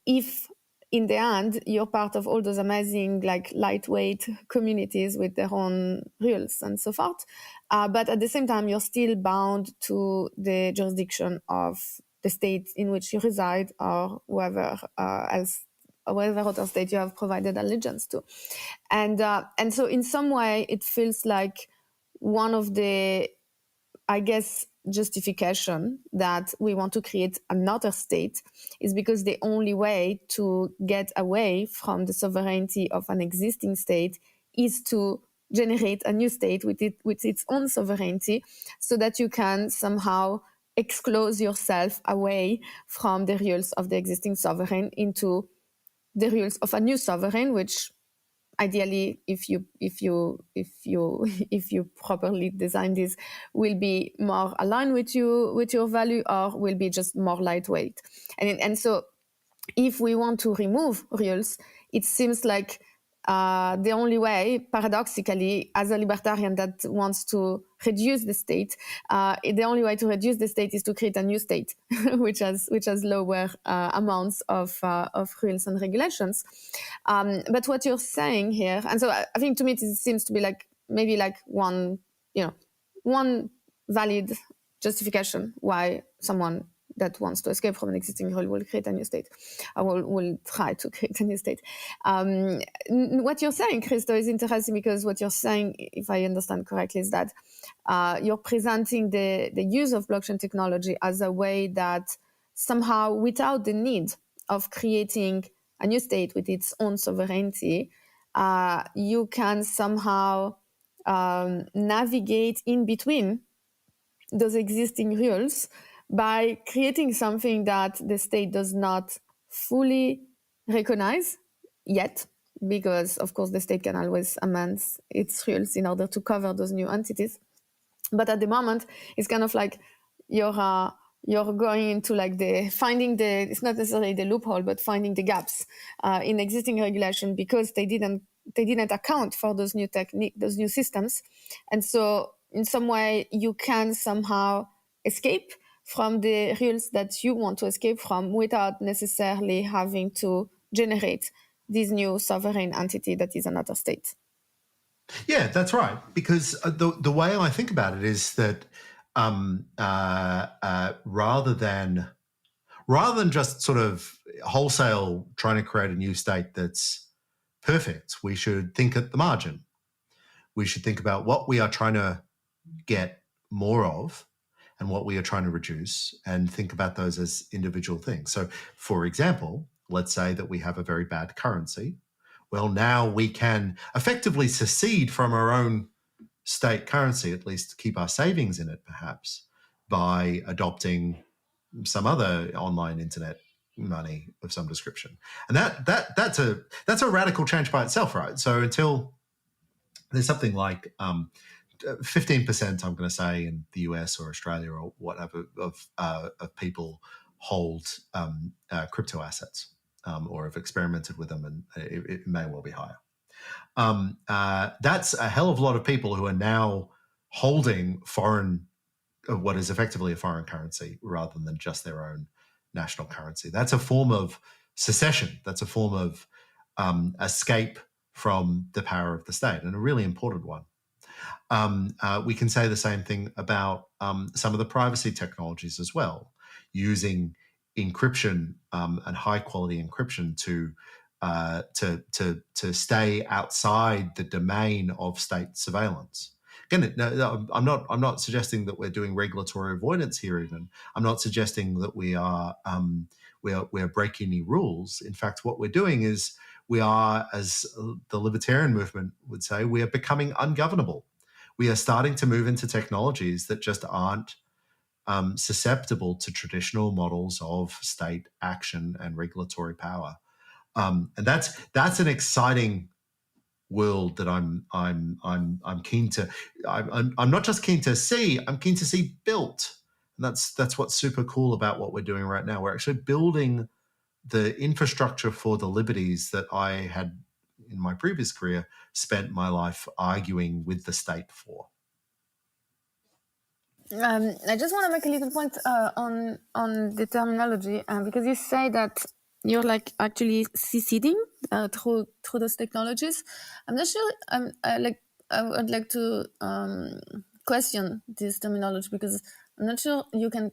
If in the end you're part of all those amazing lightweight communities with their own rules and so forth, but at the same time you're still bound to the jurisdiction of the state in which you reside or whoever whatever other state you have provided allegiance to, and so in some way it feels like one of the, I guess, justification that we want to create another state is because the only way to get away from the sovereignty of an existing state is to generate a new state with its own sovereignty, so that you can somehow exclose yourself away from the rules of the existing sovereign into the rules of a new sovereign, which ideally, if you properly design this, will be more aligned with your value, or will be just more lightweight. And so, if we want to remove rules, it seems like the only way, paradoxically, as a libertarian that wants to reduce the state, the only way to reduce the state is to create a new state, which has lower amounts of rules and regulations. But what you're saying here, and so I think to me it seems to be maybe one valid justification why someone that wants to escape from an existing rule will create a new state, or will try to create a new state. What you're saying, Chris, though, is interesting, because what you're saying, if I understand correctly, is that you're presenting the use of blockchain technology as a way that somehow, without the need of creating a new state with its own sovereignty, you can somehow navigate in between those existing rules by creating something that the state does not fully recognize yet, because, of course, the state can always amend its rules in order to cover those new entities. But at the moment, it's kind of like you're going into like it's not necessarily the loophole, but finding the gaps in existing regulation, because they didn't account for those new those new systems. And so in some way you can somehow escape from the rules that you want to escape from without necessarily having to generate this new sovereign entity that is another state. Yeah, that's right. Because the way I think about it is that rather than just sort of wholesale trying to create a new state that's perfect, we should think at the margin. We should think about what we are trying to get more of and what we are trying to reduce, and think about those as individual things. So, for example, let's say that we have a very bad currency. Well, now we can effectively secede from our own state currency, at least keep our savings in it, perhaps, by adopting some other online internet money of some description. And that's a radical change by itself, right? So until there's something like 15%, I'm going to say, in the US or Australia or whatever of people hold crypto assets or have experimented with them, and it may well be higher. That's a hell of a lot of people who are now holding what is effectively a foreign currency rather than just their own national currency. That's a form of secession. That's a form of escape from the power of the state, and a really important one. We can say the same thing about some of the privacy technologies as well, using encryption and high quality encryption to stay outside the domain of state surveillance. Again, no, I'm not suggesting that we're doing regulatory avoidance here. Even I'm not suggesting that we are breaking any rules. In fact, what we're doing is we are, as the libertarian movement would say, we are becoming ungovernable. We are starting to move into technologies that just aren't susceptible to traditional models of state action and regulatory power, and that's an exciting world that I'm keen to. I'm not just keen to see. I'm keen to see built, and that's what's super cool about what we're doing right now. We're actually building the infrastructure for the liberties that I had in my previous career spent my life arguing with the state for. I just want to make a little point on the terminology, because you say that you're like actually seceding through those technologies. I'm not sure. I would like to question this terminology, because I'm not sure you can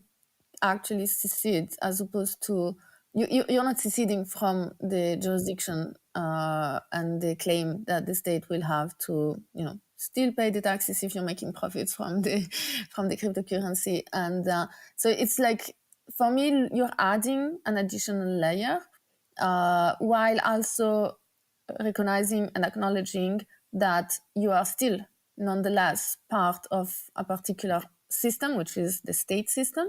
actually secede, as opposed to you're not seceding from the jurisdiction and the claim that the state will have to, still pay the taxes if you're making profits from the cryptocurrency. And so it's like, for me, you're adding an additional layer while also recognizing and acknowledging that you are still nonetheless part of a particular system, which is the state system.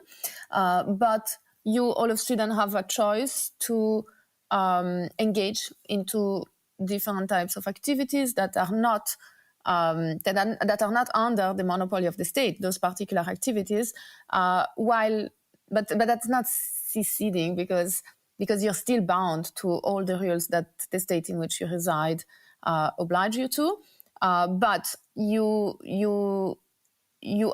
But you all of a sudden have a choice to engage into different types of activities that are not that are not under the monopoly of the state, those particular activities, but that's not seceding, because you're still bound to all the rules that the state in which you reside oblige you to, but you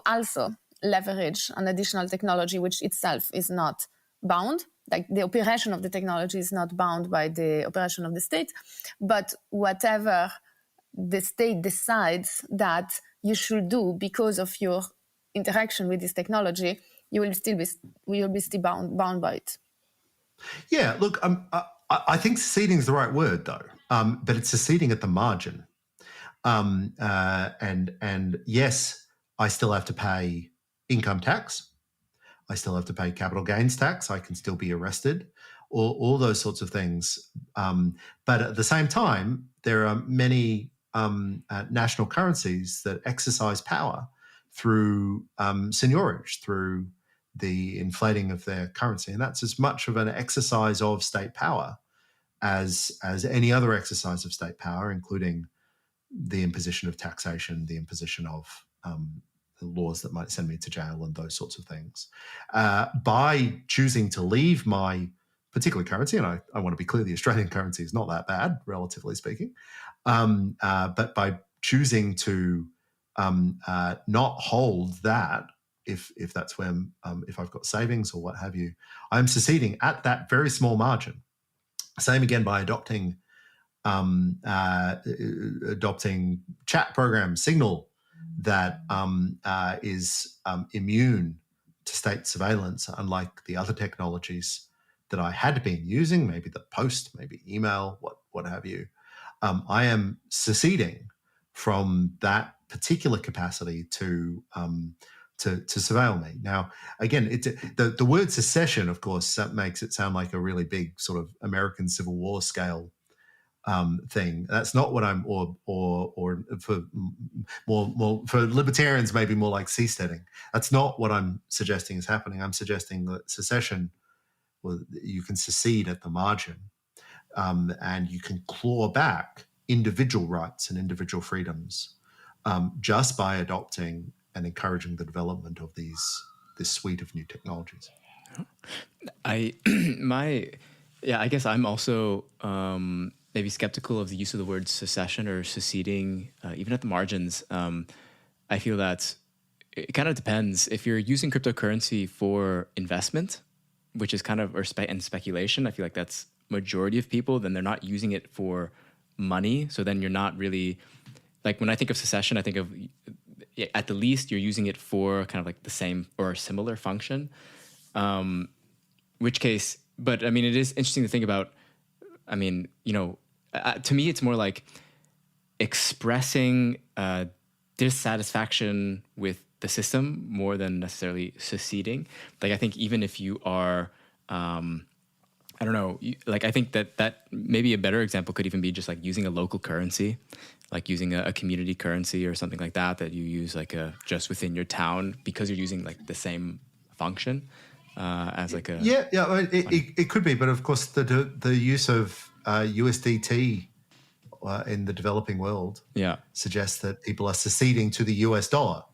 also leverage an additional technology which itself is not bound. Like, the operation of the technology is not bound by the operation of the state, but whatever the state decides that you should do because of your interaction with this technology, you will still be bound by it. Yeah, look, I think seceding is the right word, though, but it's seceding at the margin. And yes, I still have to pay income tax. I still have to pay capital gains tax. I can still be arrested, all those sorts of things. But at the same time, there are many national currencies that exercise power through seigniorage, through the inflating of their currency. And that's as much of an exercise of state power as any other exercise of state power, including the imposition of taxation, the imposition of laws that might send me to jail and those sorts of things. By choosing to leave my particular currency, and I want to be clear, the Australian currency is not that bad, relatively speaking, but by choosing to not hold that, if that's where, if I've got savings or what have you, I'm seceding at that very small margin. Same again by adopting chat program Signal that is immune to state surveillance, unlike the other technologies that I had been using, maybe the post, maybe email, what have you. I am seceding from that particular capacity to surveil me. Now, again, the word secession, of course, that makes it sound like a really big sort of American Civil War scale thing. That's not what I'm, or for more for libertarians, maybe more like seasteading. That's not what I'm suggesting is happening. I'm suggesting that secession, well, you can secede at the margin, and you can claw back individual rights and individual freedoms just by adopting and encouraging the development of this suite of new technologies. I guess I'm also maybe skeptical of the use of the word secession or seceding, even at the margins. I feel that it kind of depends. If you're using cryptocurrency for investment, which is kind of, and speculation, I feel like that's majority of people, then they're not using it for money. So then you're not really, like when I think of secession, I think of, at the least, you're using it for kind of like the same or similar function. Which case, but I mean, it is interesting to think about. I mean, to me, it's more like expressing dissatisfaction with the system more than necessarily seceding. Like, I think even if you are, I don't know, like I think that maybe a better example could even be just like using a local currency, like using a community currency or something like that you use like just within your town because you're using like the same function as like a... Yeah, it could be, but of course the use of USDT in the developing world suggests that people are seceding to the US dollar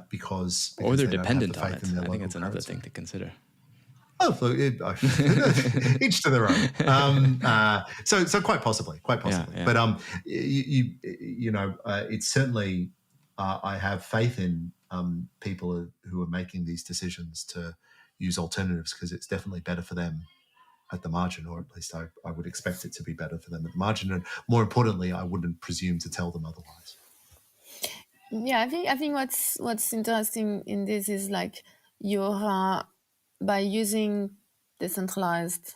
because or they're they dependent on it. I think that's another thing to consider. Oh, each to their own. So quite possibly. Yeah. But it's certainly I have faith in people who are making these decisions to use alternatives because it's definitely better for them at the margin, or at least I would expect it to be better for them at the margin. And more importantly, I wouldn't presume to tell them otherwise. Yeah, I think what's interesting in this is like you're by using decentralized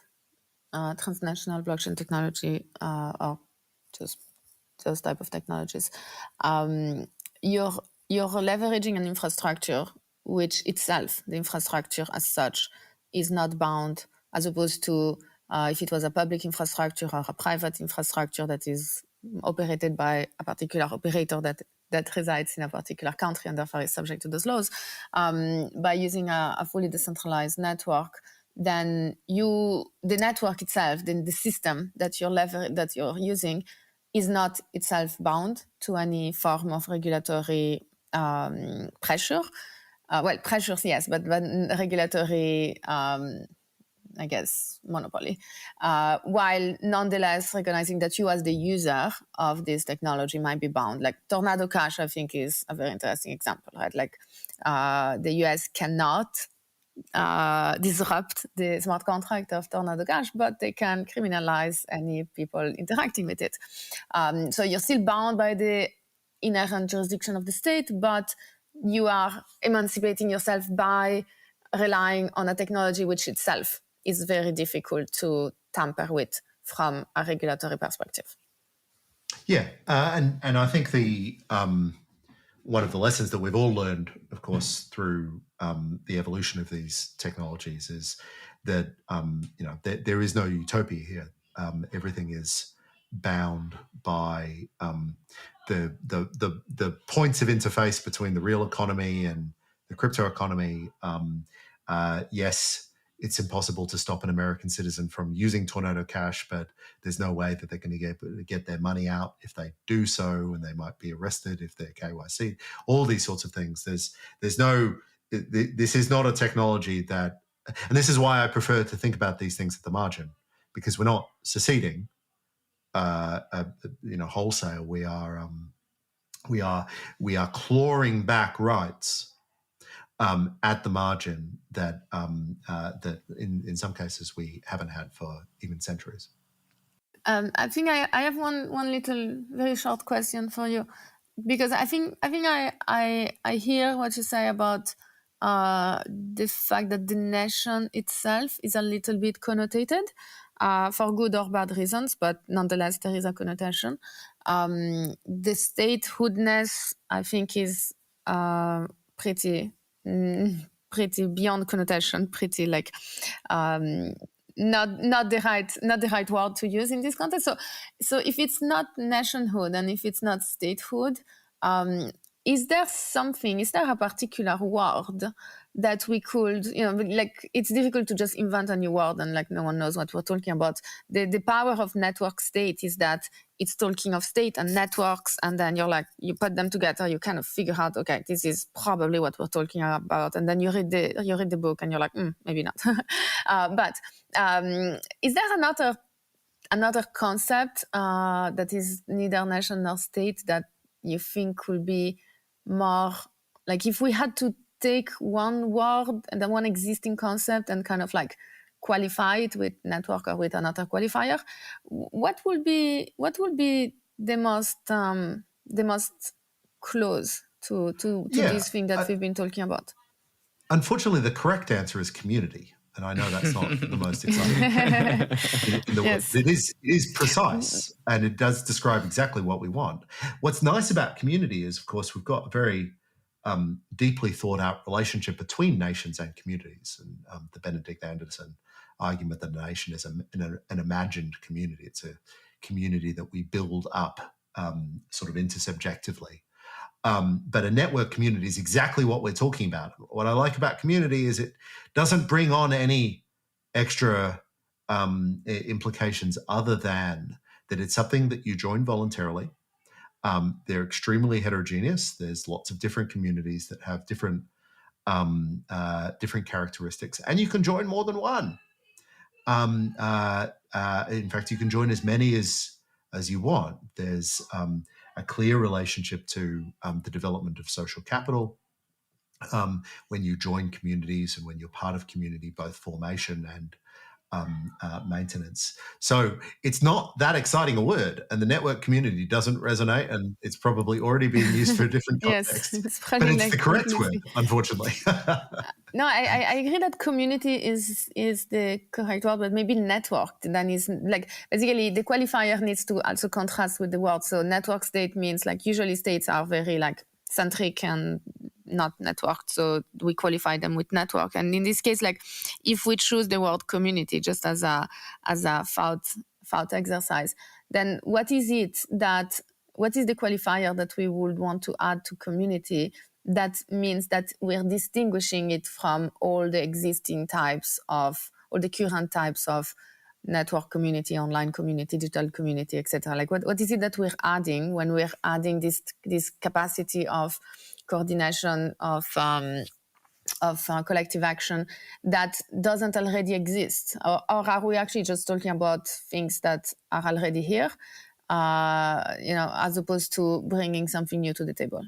transnational blockchain technology or just those type of technologies, you're leveraging an infrastructure which itself, the infrastructure as such, is not bound, as opposed to if it was a public infrastructure or a private infrastructure that is operated by a particular operator that resides in a particular country and therefore is subject to those laws. By using a fully decentralized network, then the network itself, then the system that you're using, is not itself bound to any form of regulatory pressure. Pressures, yes, but regulatory, I guess, monopoly, while nonetheless recognizing that you as the user of this technology might be bound. Like Tornado Cash, I think, is a very interesting example, right? Like the US cannot disrupt the smart contract of Tornado Cash, but they can criminalize any people interacting with it. So you're still bound by the inherent jurisdiction of the state, but you are emancipating yourself by relying on a technology which itself is very difficult to tamper with from a regulatory perspective. Yeah, and I think the one of the lessons that we've all learned, of course, through the evolution of these technologies is that there is no utopia here. Everything is bound by the points of interface between the real economy and the crypto economy. Yes, it's impossible to stop an American citizen from using Tornado Cash, but there's no way that they're going to get their money out if they do so, and they might be arrested if they're KYC. All these sorts of things. This is not a technology that, and this is why I prefer to think about these things at the margin, because we're not seceding, wholesale. We are clawing back rights at the margin that in some cases we haven't had for even centuries. I think I have one little very short question for you, because I think I hear what you say about the fact that the nation itself is a little bit connotated for good or bad reasons, but nonetheless there is a connotation. The statehoodness, I think, is pretty beyond connotation, pretty like not the right word to use in this context. So if it's not nationhood and if it's not statehood, is there a particular word that we could, like, it's difficult to just invent a new word and like no one knows what we're talking about. The power of network state is that it's talking of state and networks, and then you put them together, you kind of figure out, okay, this is probably what we're talking about, and then you read the book and you're like, maybe not. But is there another concept that is neither nation nor state that you think could be more, like, if we had to take one word and then one existing concept and kind of like qualify it with network or with another qualifier, what would be the most close to this thing that we've been talking about? Unfortunately, the correct answer is community. And I know that's not the most exciting in the Yes. world. It is precise, and it does describe exactly what we want. What's nice about community is, of course, we've got a very deeply thought out relationship between nations and communities. And the Benedict Anderson argument that a nation is an imagined community. It's a community that we build up sort of intersubjectively. But a network community is exactly what we're talking about. What I like about community is it doesn't bring on any extra implications other than that it's something that you join voluntarily. They're extremely heterogeneous. There's lots of different communities that have different characteristics, and you can join more than one. In fact, you can join as many as you want. There's a clear relationship to the development of social capital when you join communities and when you're part of community, both formation and maintenance. So it's not that exciting a word, and the network community doesn't resonate, and it's probably already being used for a different context. Yes, but it's the correct word, unfortunately. No, I agree that community is the correct word, but maybe network then is like, basically the qualifier needs to also contrast with the word. So network state means like usually states are very like centric and not networked, so we qualify them with network. And in this case, like if we choose the word community just as a thought exercise, then what is the qualifier that we would want to add to community that means that we're distinguishing it from all the existing types of, or the current types of network community, online community, digital community, etc.? Like what is it that we're adding when we're adding this capacity of coordination of collective action that doesn't already exist? Or are we actually just talking about things that are already here, as opposed to bringing something new to the table?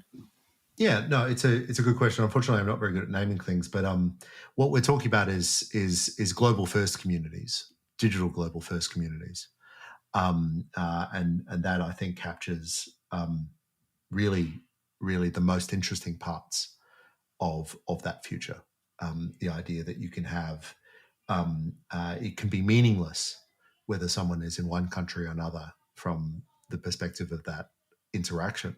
Yeah, no, it's a good question. Unfortunately, I'm not very good at naming things, but what we're talking about is global first communities, digital global first communities, and that I think captures really the most interesting parts of that future. The idea that you can have it can be meaningless whether someone is in one country or another from the perspective of that interaction,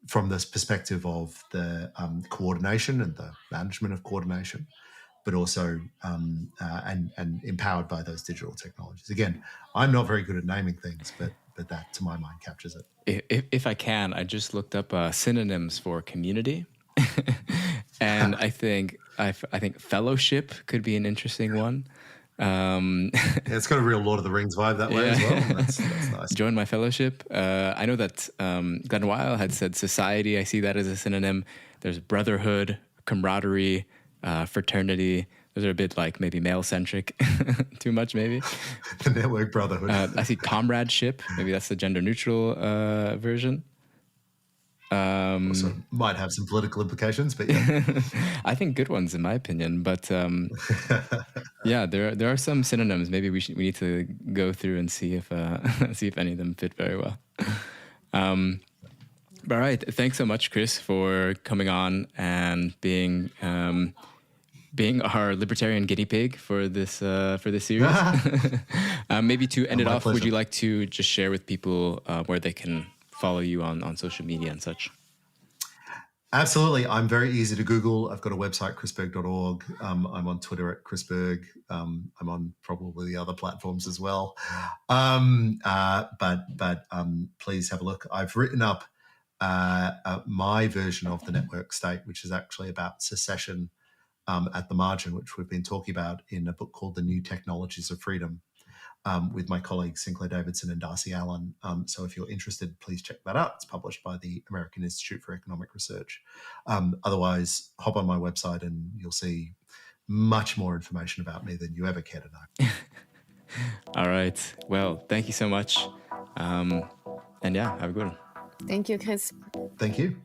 from this perspective of the coordination and the management of coordination, but also and empowered by those digital technologies. Again, I'm not very good at naming things, but that, to my mind, captures it. If I can, I just looked up synonyms for community. And I think I think fellowship could be an interesting one. It's got a real Lord of the Rings vibe that way as well. That's nice. Join my fellowship. I know that Glenn Weil had said society. I see that as a synonym. There's brotherhood, camaraderie, fraternity. Those are a bit like maybe male-centric, too much maybe. The network brotherhood. I see comradeship. Maybe that's the gender-neutral version. Also might have some political implications, but yeah. I think good ones in my opinion. But yeah, there are some synonyms. Maybe we need to go through and see if any of them fit very well. All right, thanks so much, Chris, for coming on and being our libertarian guinea pig for this series. Maybe to end it off, pleasure. Would you like to just share with people where they can follow you on social media and such? Absolutely. I'm very easy to Google. I've got a website, chrisberg.org. I'm on Twitter at Chris Berg. I'm on probably the other platforms as well. But please have a look. I've written up my version of the network state, which is actually about secession at the margin, which we've been talking about in a book called The New Technologies of Freedom. With my colleagues Sinclair Davidson and Darcy Allen. So if you're interested, please check that out. It's published by the American Institute for Economic Research. Otherwise, hop on my website and you'll see much more information about me than you ever care to know. All right. Well, thank you so much. And yeah, have a good one. Thank you, Chris. Thank you.